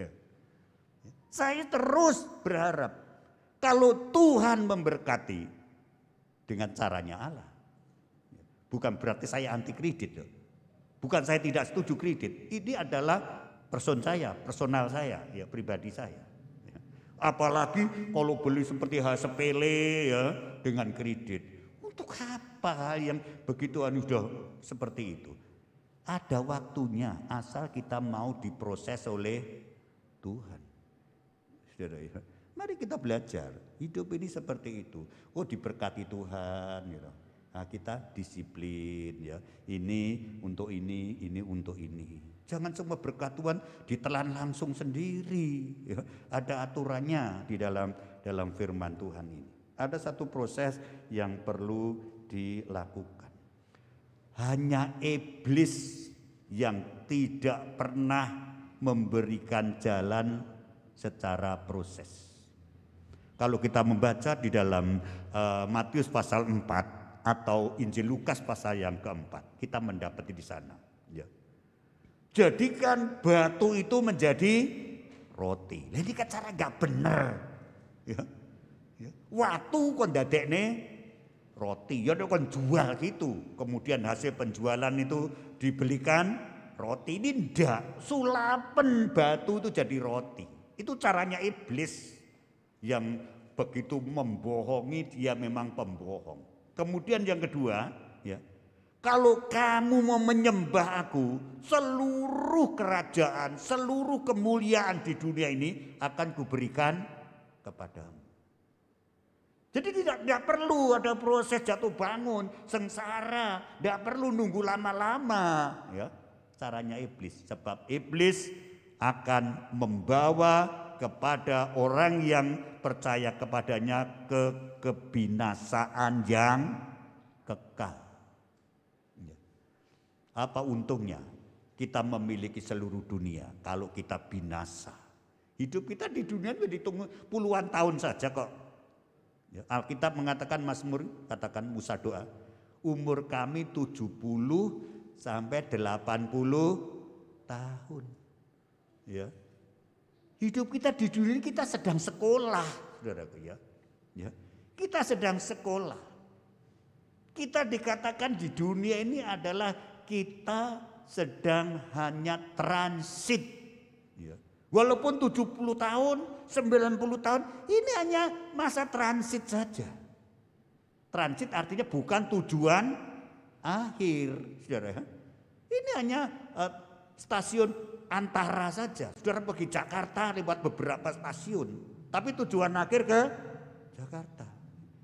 Saya terus berharap kalau Tuhan memberkati dengan caranya Allah. Bukan berarti saya anti kredit. Bukan saya tidak setuju kredit. Ini adalah personal saya, ya, pribadi saya. Apalagi kalau beli seperti hal sepele ya dengan kredit. Untuk apa yang begitu sudah seperti itu? Ada waktunya asal kita mau diproses oleh Tuhan. Saudara ya. Mari kita belajar, hidup ini seperti itu. Oh diberkati Tuhan, gitu. Nah, kita disiplin ya. Ini untuk ini untuk ini. Jangan semua berkat Tuhan ditelan langsung sendiri. Ya. Ada aturannya di dalam firman Tuhan ini. Ada satu proses yang perlu dilakukan. Hanya iblis yang tidak pernah memberikan jalan secara proses. Kalau kita membaca di dalam Matius pasal 4 atau Injil Lukas pasal yang keempat, kita mendapati di sana. Ya. Jadikan batu itu menjadi roti. Nah, ini kan cara gak benar. Ya. Ya. Waktu kon dadekne roti, ya kon jual gitu. Kemudian hasil penjualan itu dibelikan roti. Ini ndak, sulapen batu itu jadi roti. Itu caranya iblis. Yang begitu membohongi, dia memang pembohong. Kemudian yang kedua, ya, kalau kamu mau menyembah aku, seluruh kerajaan, seluruh kemuliaan di dunia ini akan kuberikan kepadamu. Jadi tidak perlu ada proses jatuh bangun, sengsara, tidak perlu nunggu lama-lama. Ya, caranya iblis, sebab iblis akan membawa kepada orang yang percaya kepadanya ke kebinasaan yang kekal. Apa untungnya kita memiliki seluruh dunia kalau kita binasa? Hidup kita di dunia itu dihitung puluhan tahun saja kok. Alkitab mengatakan, Mazmur katakan Musa doa, umur kami 70 sampai 80 tahun. Ya. Hidup kita di dunia ini kita sedang sekolah, saudaraku ya. Ya. Kita sedang sekolah. Kita dikatakan di dunia ini adalah kita sedang hanya transit. Ya. Walaupun 70 tahun, 90 tahun, ini hanya masa transit saja. Transit artinya bukan tujuan akhir, saudara. Ini hanya stasiun antara saja. Saudara pergi Jakarta lewat beberapa stasiun, tapi tujuan akhir ke Jakarta.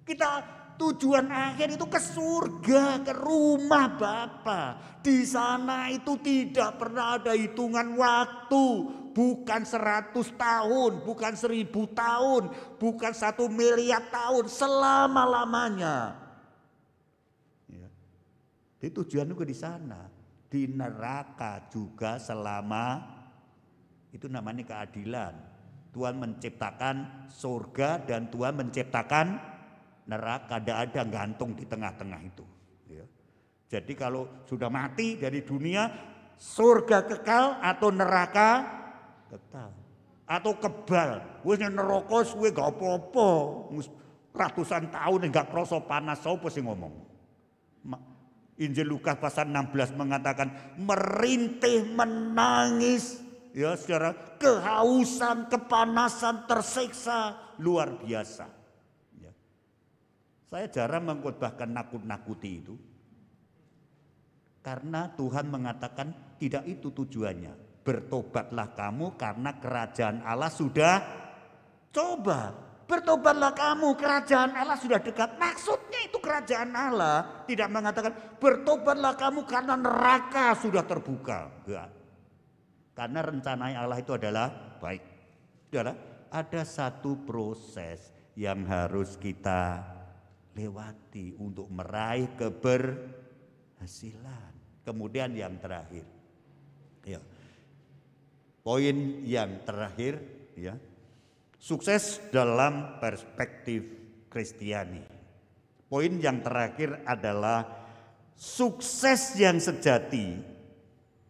Kita tujuan akhir itu ke surga, ke rumah Bapa. Di sana itu tidak pernah ada hitungan waktu, bukan 100 tahun, bukan 1000 tahun, bukan 1 miliar tahun, selama-lamanya. Ya. Jadi tujuan itu di sana. Di neraka juga selama, itu namanya keadilan. Tuhan menciptakan surga dan Tuhan menciptakan neraka. Tidak ada gantung di tengah-tengah itu. Ya. Jadi kalau sudah mati dari dunia, surga kekal atau neraka kekal. Atau kebal, wis neraka suwe gak apa-apa. ratusan tahun enggak kroso panas, sapa sing ngomong? Injil Lukas pasal 16 mengatakan merintih, menangis, ya saudara, kehausan, kepanasan, tersiksa luar biasa. Ya. Saya jarang mengkhotbahkan nakut-nakuti itu, karena Tuhan mengatakan tidak itu tujuannya. Bertobatlah kamu karena kerajaan Allah sudah coba. Bertobatlah kamu, kerajaan Allah sudah dekat. Maksudnya itu kerajaan Allah. Tidak mengatakan bertobatlah kamu karena neraka sudah terbuka. Enggak. Karena rencana Allah itu adalah baik. Saudara, ada satu proses yang harus kita lewati untuk meraih keberhasilan. Kemudian yang terakhir. Ya. Poin yang terakhir, ya. Sukses dalam perspektif Kristiani. Poin yang terakhir adalah sukses yang sejati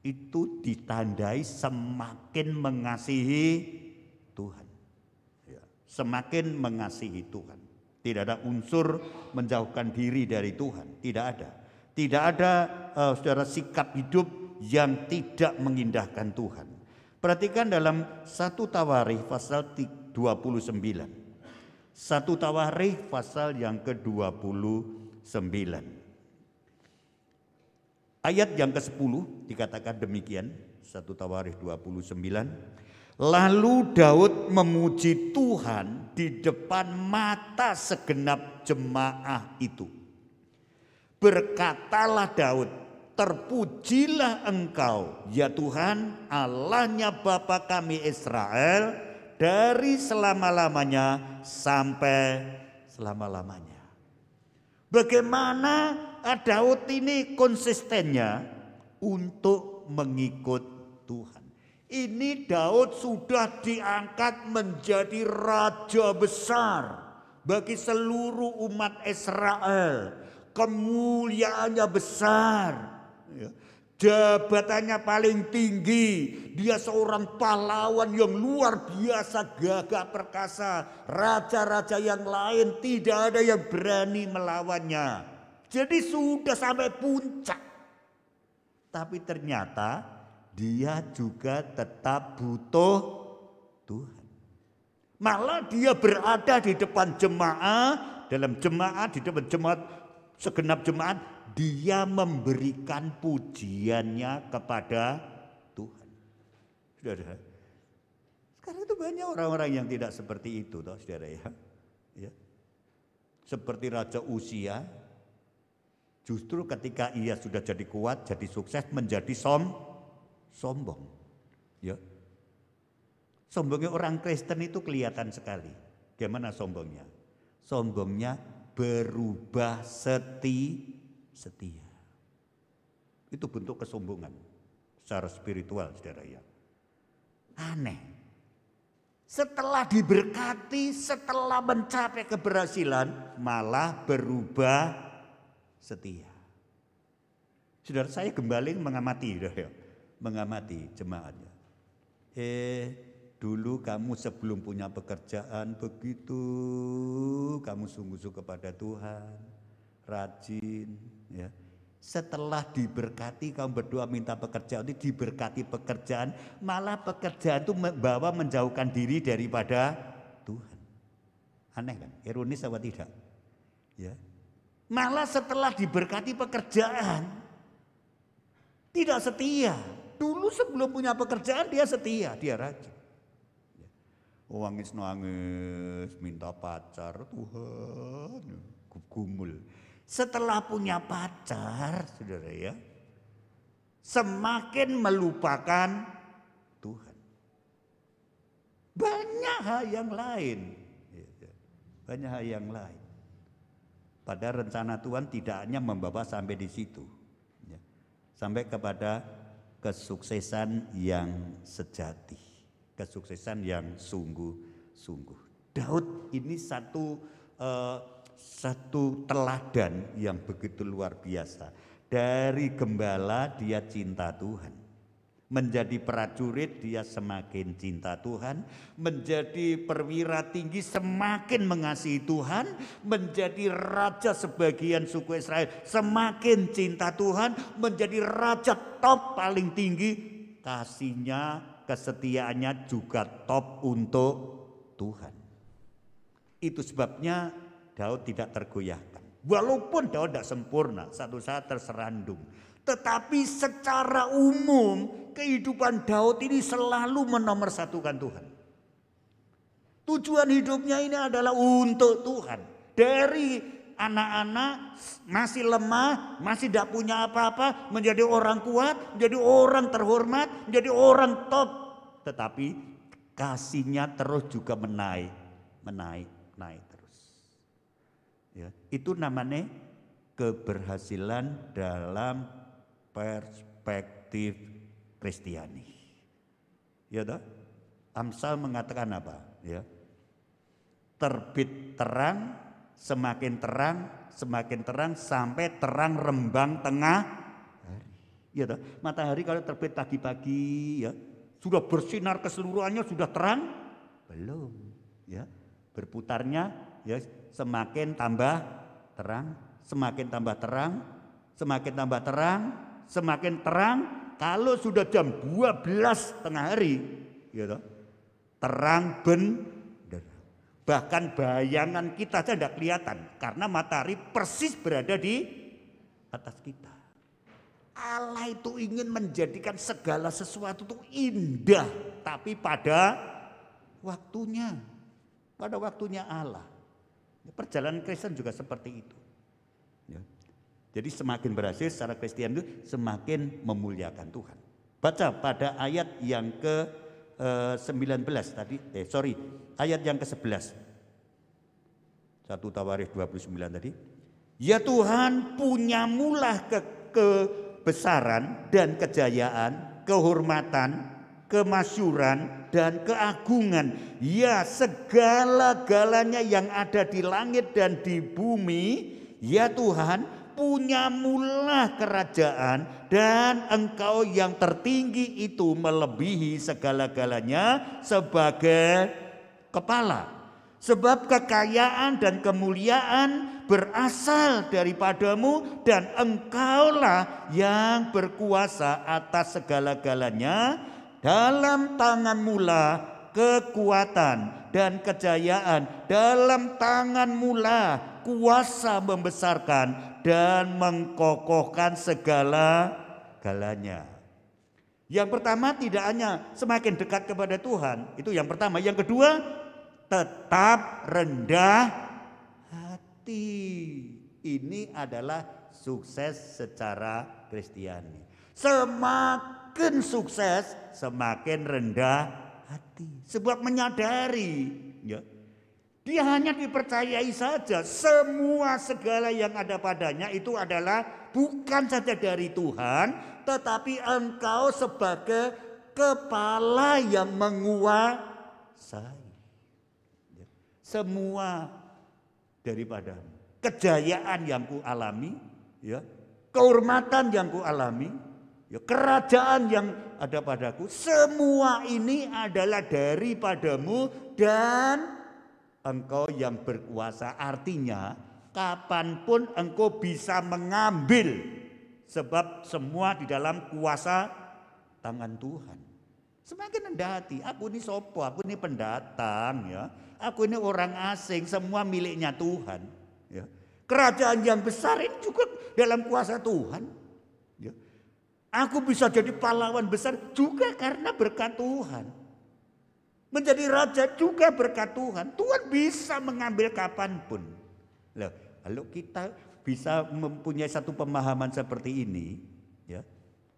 itu ditandai semakin mengasihi Tuhan. Ya, semakin mengasihi Tuhan. Tidak ada unsur menjauhkan diri dari Tuhan. Tidak ada. Tidak ada saudara sikap hidup yang tidak mengindahkan Tuhan. Perhatikan dalam 1 Tawarikh pasal 29. 1 Tawarikh pasal yang ke-29. Ayat yang ke-10 dikatakan demikian, 1 Tawarikh 29. Lalu Daud memuji Tuhan di depan mata segenap jemaah itu. Berkatalah Daud, terpujilah Engkau ya Tuhan, Allahnya Bapa kami Israel, dari selama-lamanya sampai selama-lamanya. Bagaimana Daud ini konsistennya untuk mengikut Tuhan. Ini Daud sudah diangkat menjadi raja besar bagi seluruh umat Israel. Kemuliaannya besar. Jabatannya paling tinggi. Dia seorang pahlawan yang luar biasa, gagah perkasa. Raja-raja yang lain tidak ada yang berani melawannya. Jadi sudah sampai puncak. Tapi ternyata dia juga tetap butuh Tuhan. Malah dia berada di depan jemaah, dalam jemaat, di depan jemaat, segenap jemaat, dia memberikan pujiannya kepada Tuhan. Saudara, sekarang itu banyak orang-orang yang tidak seperti itu, toh, saudara ya. Ya. Seperti Raja Uzia, justru ketika ia sudah jadi kuat, jadi sukses, menjadi sombong. Ya. Sombongnya orang Kristen itu kelihatan sekali. Gimana sombongnya? Sombongnya berubah setia. Itu bentuk kesombongan secara spiritual, saudara ya. Aneh. Setelah diberkati, setelah mencapai keberhasilan, malah berubah setia. Saudara, saya gembaling mengamati, saudara, mengamati jemaatnya. Dulu kamu sebelum punya pekerjaan begitu, kamu sungguh-sungguh kepada Tuhan, rajin, ya. Setelah diberkati, kamu berdoa minta pekerjaan, itu diberkati pekerjaan, malah pekerjaan itu membawa menjauhkan diri daripada Tuhan. Aneh kan? Ironis apa tidak? Ya. Malah setelah diberkati pekerjaan, tidak setia. Dulu sebelum punya pekerjaan dia setia, dia rajin. Nangis, minta pacar, Tuhan, gumul. Setelah punya pacar, saudara ya, semakin melupakan Tuhan. Banyak hal yang lain. Banyak hal yang lain. Padahal rencana Tuhan tidak hanya membawa sampai di situ. Sampai kepada kesuksesan yang sejati. Kesuksesan yang sungguh-sungguh. Daud ini satu teladan yang begitu luar biasa. Dari gembala dia cinta Tuhan. Menjadi prajurit dia semakin cinta Tuhan, menjadi perwira tinggi semakin mengasihi Tuhan, menjadi raja sebagian suku Israel semakin cinta Tuhan, menjadi raja top paling tinggi, kasihnya, kesetiaannya juga top untuk Tuhan. Itu sebabnya Daud tidak tergoyahkan. Walaupun Daud tidak sempurna, satu saat terserandung. Tetapi secara umum kehidupan Daud ini selalu menomorsatukan Tuhan. Tujuan hidupnya ini adalah untuk Tuhan. Dari anak-anak masih lemah, masih tidak punya apa-apa, menjadi orang kuat, menjadi orang terhormat, menjadi orang top. Tetapi kasihnya terus juga menaik terus. Ya, itu namanya keberhasilan dalam perspektif Kristiani. Ya toh? Amsal mengatakan apa? Ya. Terbit terang, semakin terang sampai terang rembang tengah hari. Ya toh? Matahari kalau terbit pagi-pagi ya, sudah bersinar keseluruhannya, sudah terang? Belum, ya. Berputarnya ya semakin tambah terang, semakin tambah terang, semakin tambah terang, semakin terang. Kalau sudah jam 12 tengah hari, gitu, terang benderang. Bahkan bayangan kita saja tidak kelihatan karena matahari persis berada di atas kita. Allah itu ingin menjadikan segala sesuatu itu indah, tapi pada waktunya Allah. Perjalanan Kristen juga seperti itu. Ya. Jadi semakin berhasil secara Kristen itu semakin memuliakan Tuhan. Baca pada ayat yang ke-19 tadi, ayat yang ke-11. 1 Tawarikh 29 tadi. Ya Tuhan, punyamulah kebesaran dan kejayaan, kehormatan, kemasyuran dan keagungan. Ya segala-galanya yang ada di langit dan di bumi. Ya Tuhan, punyamulah kerajaan dan Engkau yang tertinggi itu melebihi segala-galanya sebagai kepala. Sebab kekayaan dan kemuliaan berasal daripadamu dan Engkaulah yang berkuasa atas segala-galanya. Dalam tangan-Mulah kekuatan dan kejayaan, dalam tangan-Mulah kuasa membesarkan dan mengkokohkan segala-galanya. Yang pertama, tidak hanya semakin dekat kepada Tuhan, itu yang pertama. Yang kedua, tetap rendah hati. Ini adalah sukses secara Kristiani. Semakin sukses, semakin rendah hati. Sebab menyadari, ya, dia hanya dipercayai saja. Semua segala yang ada padanya itu adalah bukan saja dari Tuhan, tetapi engkau sebagai kepala yang menguasai. Ya, semua daripadamu. Kejayaan yang ku alami, ya, kehormatan yang ku alami, ya, kerajaan yang ada padaku, semua ini adalah daripadamu dan engkau yang berkuasa. Artinya kapanpun engkau bisa mengambil, sebab semua di dalam kuasa tangan Tuhan. Semakin rendah hati, aku ini sopo, aku ini pendatang, ya, aku ini orang asing, semua miliknya Tuhan. Ya. Kerajaan yang besar ini juga dalam kuasa Tuhan. Ya. Aku bisa jadi pahlawan besar juga karena berkat Tuhan. Menjadi raja juga berkat Tuhan. Tuhan bisa mengambil kapanpun. Loh, kalau kita bisa mempunyai satu pemahaman seperti ini, ya,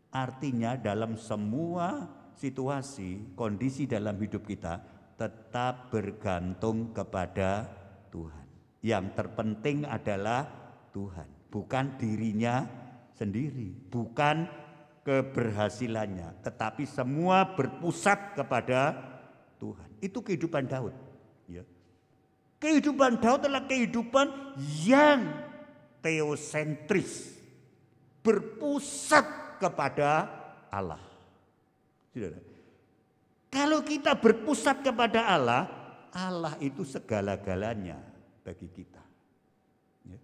artinya dalam semua situasi, kondisi dalam hidup kita tetap bergantung kepada Tuhan. Yang terpenting adalah Tuhan, bukan dirinya sendiri, bukan keberhasilannya, tetapi semua berpusat kepada Tuhan. Itu kehidupan Daud. Ya. Kehidupan Daud adalah kehidupan yang teosentris, berpusat kepada Allah. Saudara. Kalau kita berpusat kepada Allah, Allah itu segala-galanya bagi kita. Ya.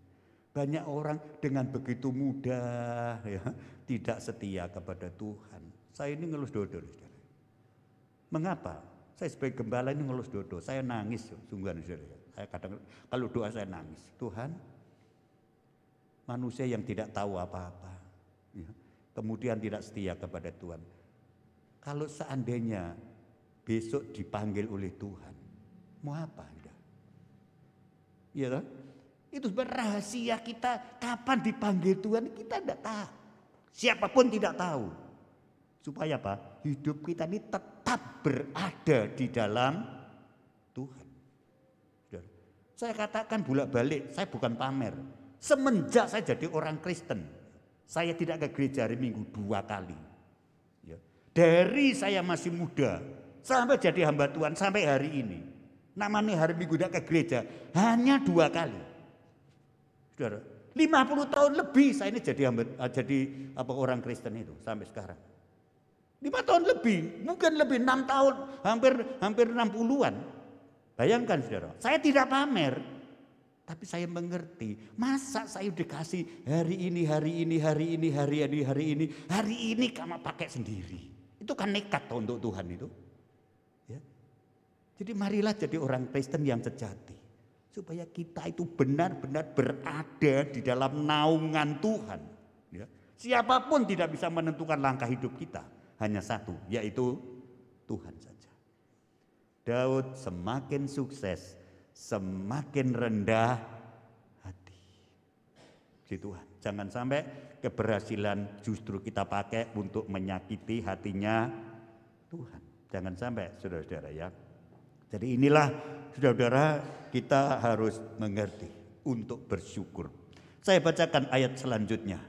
Banyak orang dengan begitu mudah ya, tidak setia kepada Tuhan. Saya ini ngelus dodol. Saudara. Mengapa? Saya sebagai gembala ini ngelus dodol. Saya nangis sungguhan. Saudara. Saya kadang kalau doa saya nangis. Tuhan, manusia yang tidak tahu apa-apa. Ya. Kemudian tidak setia kepada Tuhan. Kalau seandainya besok dipanggil oleh Tuhan, mau apa? Iya kan? Itu rahasia kita kapan dipanggil Tuhan kita tidak tahu. Siapapun tidak tahu. Supaya apa? Hidup kita ini tetap berada di dalam Tuhan. Saya katakan bolak-balik, saya bukan pamer. Semenjak saya jadi orang Kristen, saya tidak ke gereja hari Minggu 2 kali. Ya. Dari saya masih muda sampai jadi hamba Tuhan sampai hari ini, namanya hari Minggu tidak ke gereja hanya 2 kali. Saudara, 50 tahun lebih saya ini jadi orang Kristen itu sampai sekarang. 5 tahun lebih, mungkin lebih 6 tahun, hampir 60-an. Bayangkan saudara, saya tidak pamer, tapi saya mengerti. Masa saya dikasih hari ini kamu pakai sendiri. Itu kan nekat untuk Tuhan itu. Ya. Jadi marilah jadi orang Kristen yang sejati. Supaya kita itu benar-benar berada di dalam naungan Tuhan. Ya. Siapapun tidak bisa menentukan langkah hidup kita. Hanya satu, yaitu Tuhan saja. Daud semakin sukses, semakin rendah hati. Si Tuhan. Jangan sampai keberhasilan justru kita pakai untuk menyakiti hatinya Tuhan. Jangan sampai, saudara-saudara ya. Jadi inilah saudara-saudara kita harus mengerti untuk bersyukur. Saya bacakan ayat selanjutnya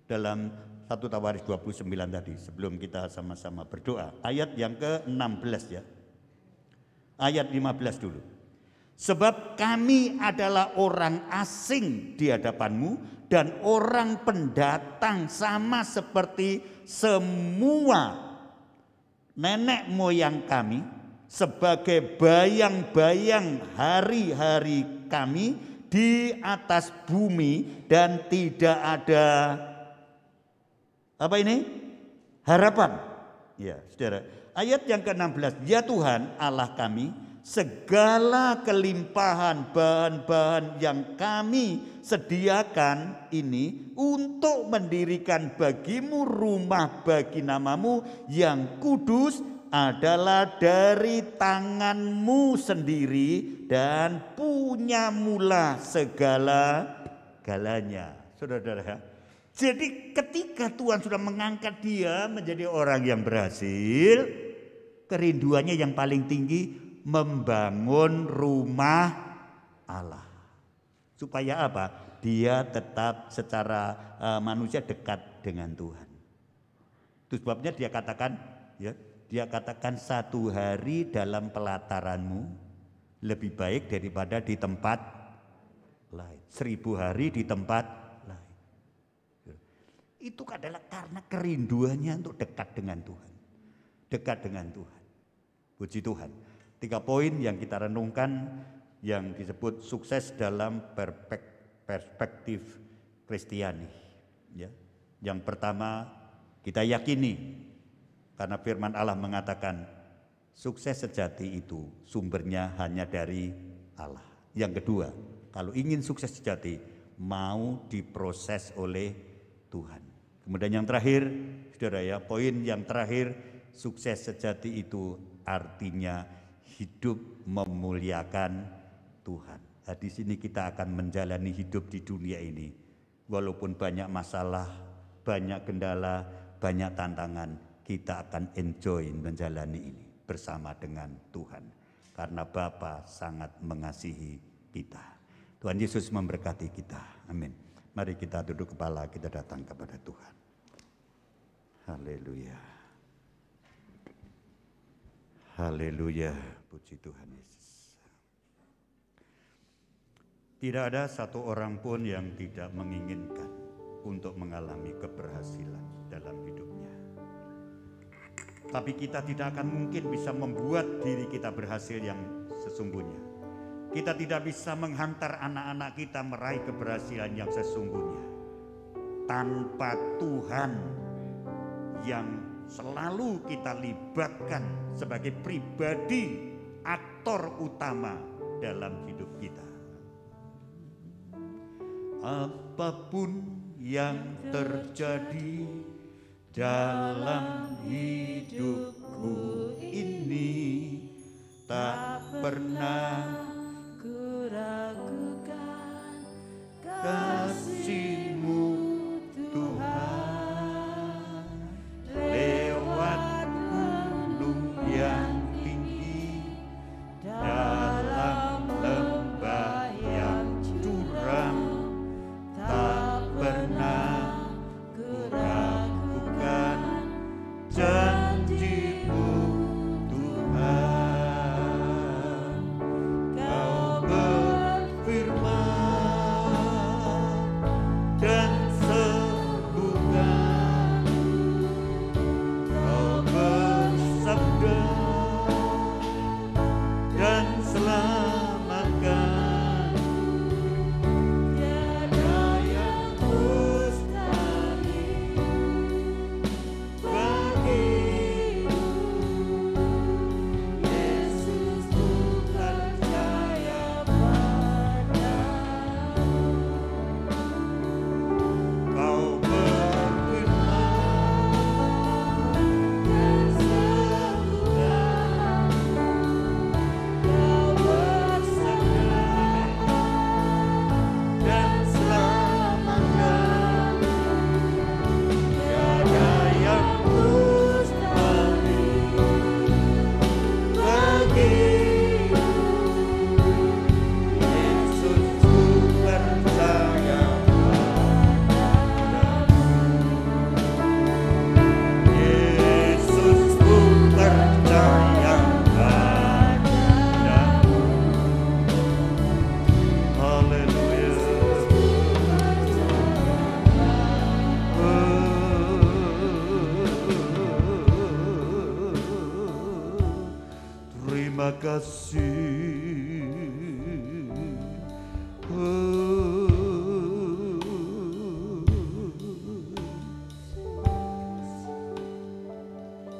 dalam 1 Tawaris 29 tadi sebelum kita sama-sama berdoa. Ayat yang ke-16 ya. Ayat 15 dulu. Sebab kami adalah orang asing di hadapanmu dan orang pendatang sama seperti semua nenek moyang kami, sebagai bayang-bayang hari-hari kami di atas bumi dan tidak ada apa ini? Harapan. Ya, saudara. Ayat yang ke-16, ya Tuhan Allah kami, segala kelimpahan bahan-bahan yang kami sediakan ini untuk mendirikan bagimu rumah bagi namamu yang kudus adalah dari tanganmu sendiri dan punyamulah segala-galanya. Saudara-saudara, jadi ketika Tuhan sudah mengangkat dia menjadi orang yang berhasil, kerinduannya yang paling tinggi membangun rumah Allah. Supaya apa? Dia tetap secara manusia dekat dengan Tuhan. Itu sebabnya dia katakan, ya, dia katakan 1 hari dalam pelataranmu lebih baik daripada di tempat lain. 1000 hari di tempat lain. Itu adalah karena kerinduannya untuk dekat dengan Tuhan. Dekat dengan Tuhan. Puji Tuhan. 3 poin yang kita renungkan yang disebut sukses dalam perspektif Kristiani. Ya. Yang pertama, kita yakini karena firman Allah mengatakan sukses sejati itu sumbernya hanya dari Allah. Yang kedua, kalau ingin sukses sejati mau diproses oleh Tuhan. Kemudian yang terakhir, saudara ya, poin yang terakhir, sukses sejati itu artinya hidup memuliakan Tuhan. Nah, di sini kita akan menjalani hidup di dunia ini. Walaupun banyak masalah, banyak kendala, banyak tantangan, kita akan enjoy menjalani ini bersama dengan Tuhan. Karena Bapa sangat mengasihi kita. Tuhan Yesus memberkati kita. Amin. Mari kita duduk kepala, kita datang kepada Tuhan. Haleluya. Haleluya. Puji Tuhan Yesus. Tidak ada satu orang pun yang tidak menginginkan untuk mengalami keberhasilan dalam hidupnya. Tapi kita tidak akan mungkin bisa membuat diri kita berhasil yang sesungguhnya. Kita tidak bisa menghantar anak-anak kita meraih keberhasilan yang sesungguhnya tanpa Tuhan yang selalu kita libatkan sebagai pribadi aktor utama dalam hidup kita. Apapun yang terjadi dalam hidupku ini, tak pernah ku ragukan kasih-Mu Tuhan. Lewat gunung yang tinggi, dalam lembah yang curam, tak pernah ku ragukan janji-Mu Tuhan. Kau berfirman dan sembuhkan, Kau bersabda dan selamatkan. Tiada yang mustahil bagimu, Yesus, ku percaya padamu. Kau berfirman dan sembuhkan, Kau bersabda dan selamatkan. Tiada yang mustahil bagimu, Yesus, ku percaya padamu. Yesus, ku percaya padamu. Haleluya. Terima kasih.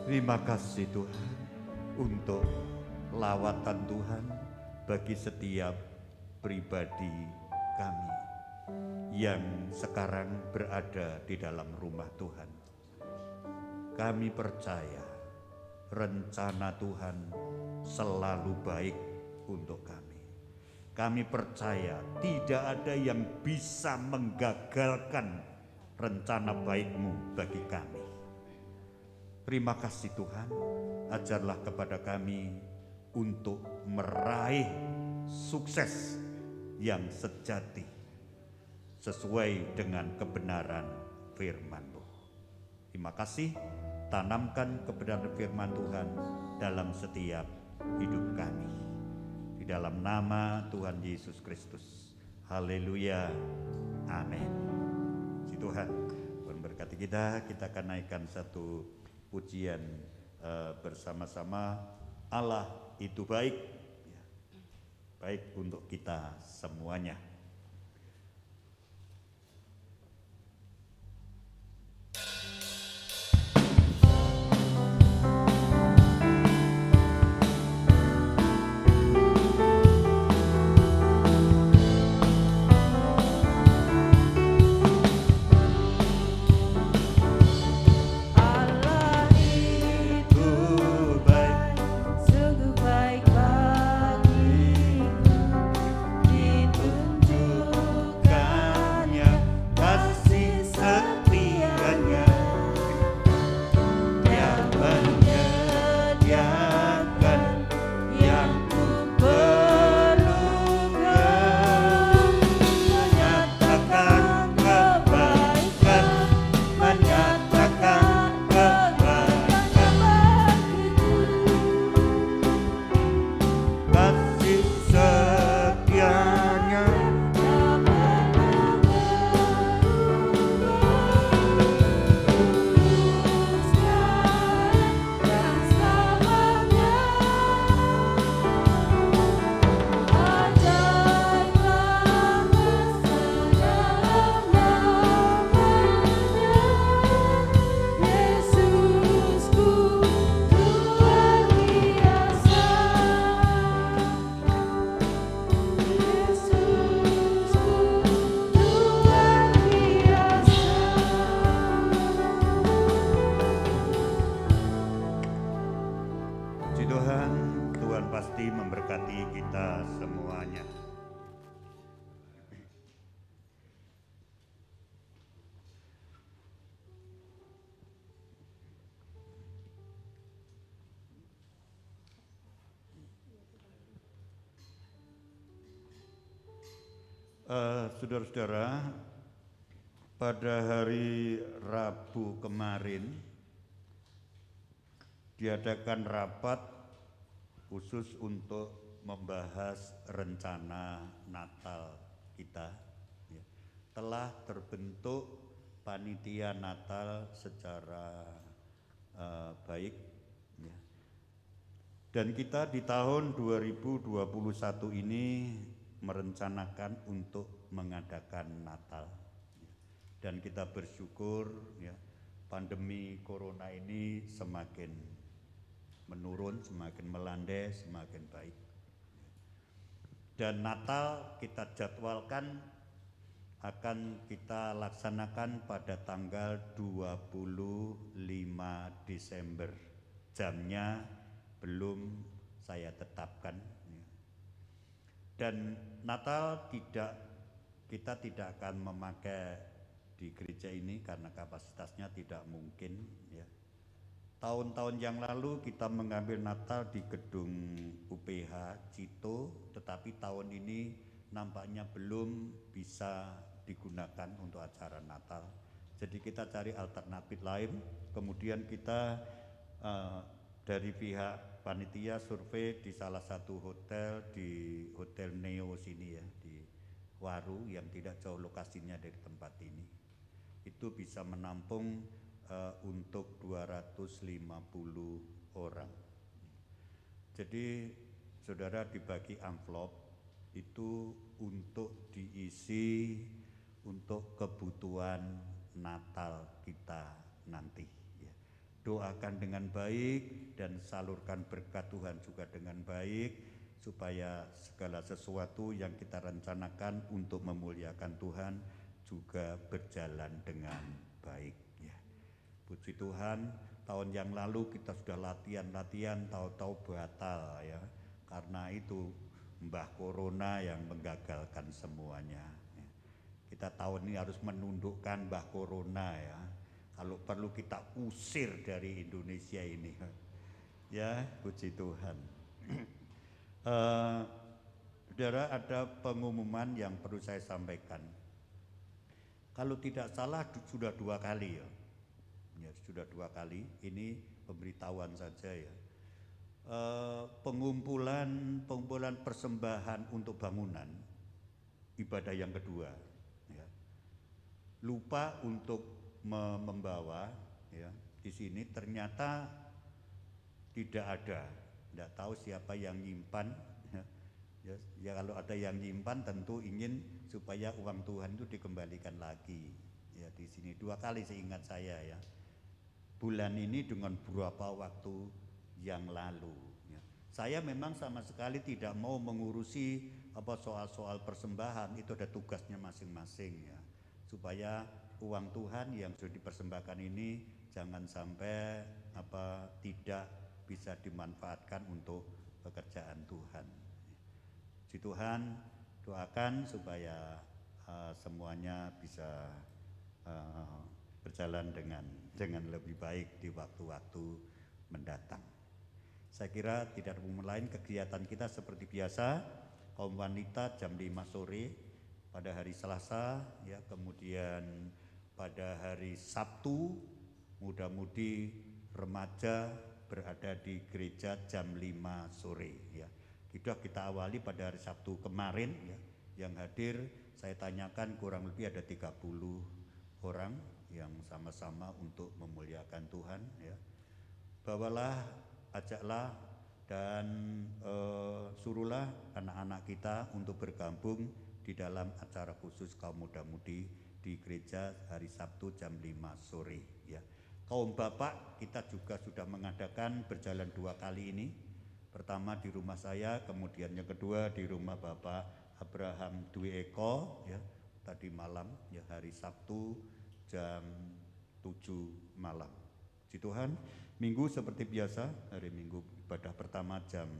Terima kasih Tuhan untuk lawatan Tuhan bagi setiap pribadi kami yang sekarang berada di dalam rumah Tuhan. Kami percaya rencana Tuhan selalu baik untuk kami. Kami percaya tidak ada yang bisa menggagalkan rencana baik-Mu bagi kami. Terima kasih Tuhan, ajarlah kepada kami untuk meraih sukses yang sejati sesuai dengan kebenaran firman-Mu. Terima kasih, tanamkan kebenaran firman Tuhan dalam setiap hidup kami. Di dalam nama Tuhan Yesus Kristus. Haleluya. Amin. Si Tuhan, Tuhan berkati kita akan naikkan satu pujian bersama-sama. Allah itu baik, ya, baik untuk kita semuanya. Sungguh baik bagiku, Saudara-saudara, pada hari Rabu kemarin diadakan rapat khusus untuk membahas rencana Natal kita. Ya. Telah terbentuk panitia Natal secara baik. Ya. Dan kita di tahun 2021 ini merencanakan untuk mengadakan Natal. Dan kita bersyukur ya, pandemi corona ini semakin menurun, semakin melandai, semakin baik. Dan Natal kita jadwalkan akan kita laksanakan pada tanggal 25 Desember. Jamnya belum saya tetapkan. Dan Natal kita tidak akan memakai di gereja ini karena kapasitasnya tidak mungkin. Ya. Tahun-tahun yang lalu kita mengambil Natal di gedung UPH Cito, tetapi tahun ini nampaknya belum bisa digunakan untuk acara Natal. Jadi kita cari alternatif lain. Kemudian kita dari pihak panitia survei di salah satu hotel, di Hotel Neo sini ya, di Waru yang tidak jauh lokasinya dari tempat ini. Itu bisa menampung untuk 250 orang. Jadi saudara dibagi amplop itu untuk diisi untuk kebutuhan Natal kita nanti. Doakan dengan baik dan salurkan berkat Tuhan juga dengan baik supaya segala sesuatu yang kita rencanakan untuk memuliakan Tuhan juga berjalan dengan baik ya. Puji Tuhan, tahun yang lalu kita sudah latihan tahu-tahu batal ya. Karena itu Mbah Corona yang menggagalkan semuanya ya. Kita tahun ini harus menundukkan Mbah Corona ya. Kalau perlu kita usir dari Indonesia ini, ya puji Tuhan. Saudara, ada pengumuman yang perlu saya sampaikan. Kalau tidak salah sudah 2 kali ya, sudah 2 kali. Ini pemberitahuan saja ya. Pengumpulan persembahan untuk bangunan ibadah yang kedua. Ya. Lupa untuk membawa ya, di sini ternyata tidak ada, tidak tahu siapa yang nyimpan ya, kalau ada yang nyimpan tentu ingin supaya uang Tuhan itu dikembalikan lagi ya. Di sini 2 kali seingat saya ya, bulan ini dengan beberapa waktu yang lalu ya. Saya memang sama sekali tidak mau mengurusi soal-soal persembahan, itu ada tugasnya masing-masing ya, supaya uang Tuhan yang sudah dipersembahkan ini jangan sampai tidak bisa dimanfaatkan untuk pekerjaan Tuhan. Puji Tuhan, doakan supaya semuanya bisa berjalan dengan lebih baik di waktu-waktu mendatang. Saya kira tidak ada umum lain, kegiatan kita seperti biasa, kaum wanita jam 5 sore pada hari Selasa ya, kemudian pada hari Sabtu muda-mudi remaja berada di gereja jam 5 sore ya. Kita awali pada hari Sabtu kemarin ya, yang hadir saya tanyakan kurang lebih ada 30 orang yang sama-sama untuk memuliakan Tuhan ya. Bawalah, ajaklah dan suruhlah anak-anak kita untuk bergabung di dalam acara khusus kaum muda-mudi di gereja hari Sabtu jam 5 sore ya. Kaum bapak kita juga sudah mengadakan berjalan 2 kali ini. Pertama di rumah saya, kemudian yang kedua di rumah Bapak Abraham Dwi Eko ya, tadi malam ya, hari Sabtu jam 7 malam. Puji Tuhan, Minggu seperti biasa, hari Minggu ibadah pertama jam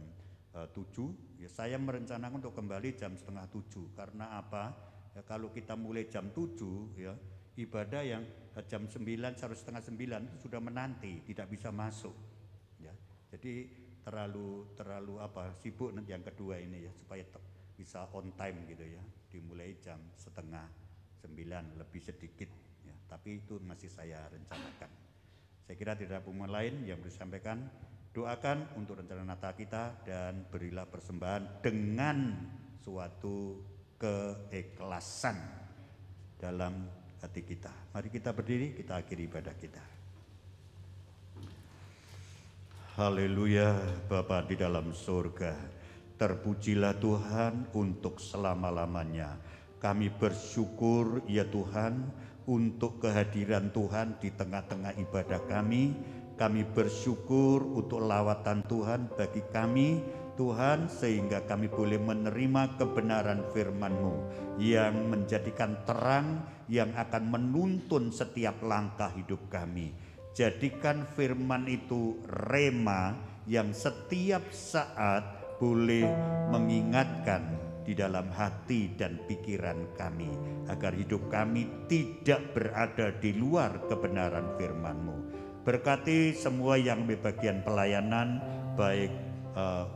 7 ya, saya merencanakan untuk kembali jam 6:30 karena apa? Ya, kalau kita mulai jam 7 ya, ibadah yang jam 9 seharusnya 8:30 itu sudah menanti, tidak bisa masuk ya. Jadi terlalu sibuk nanti yang kedua ini ya, supaya bisa on time gitu ya, dimulai jam 8:30 lebih sedikit ya, tapi itu masih saya rencanakan. Saya kira tidak ada pengumuman lain yang bisa disampaikan. Doakan untuk rencana Natal kita dan berilah persembahan dengan suatu keikhlasan dalam hati kita. Mari kita berdiri, kita akhiri ibadah kita. Haleluya. Bapa di dalam surga, terpujilah Tuhan untuk selama-lamanya. Kami bersyukur ya Tuhan untuk kehadiran Tuhan di tengah-tengah ibadah kami. Kami bersyukur untuk lawatan Tuhan bagi kami Tuhan, sehingga kami boleh menerima kebenaran firman-Mu yang menjadikan terang, yang akan menuntun setiap langkah hidup kami. Jadikan firman itu rema yang setiap saat boleh mengingatkan di dalam hati dan pikiran kami, agar hidup kami tidak berada di luar kebenaran firman-Mu. Berkati semua yang bagian pelayanan, baik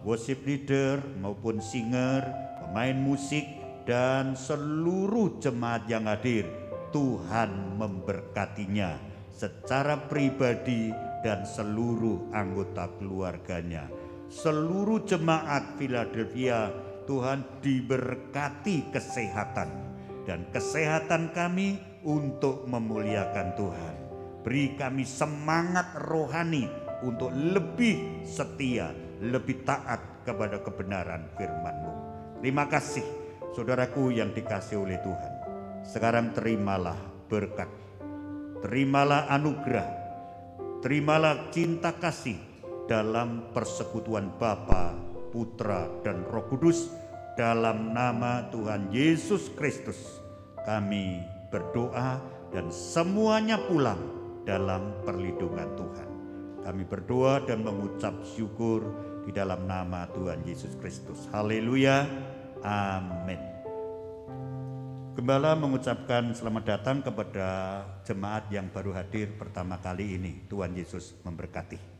worship leader maupun singer, pemain musik, dan seluruh jemaat yang hadir. Tuhan memberkatinya secara pribadi dan seluruh anggota keluarganya. Seluruh jemaat Philadelphia, Tuhan diberkati kesehatan, dan kesehatan kami untuk memuliakan Tuhan. Beri kami semangat rohani untuk lebih setia, lebih taat kepada kebenaran firman-Mu. Terima kasih saudaraku yang dikasihi oleh Tuhan. Sekarang terimalah berkat, terimalah anugerah, terimalah cinta kasih dalam persekutuan Bapa, Putra, dan Roh Kudus. Dalam nama Tuhan Yesus Kristus kami berdoa, dan semuanya pulang dalam perlindungan Tuhan. Kami berdoa dan mengucap syukur di dalam nama Tuhan Yesus Kristus. Haleluya. Amin. Gembala mengucapkan selamat datang kepada jemaat yang baru hadir pertama kali ini. Tuhan Yesus memberkati.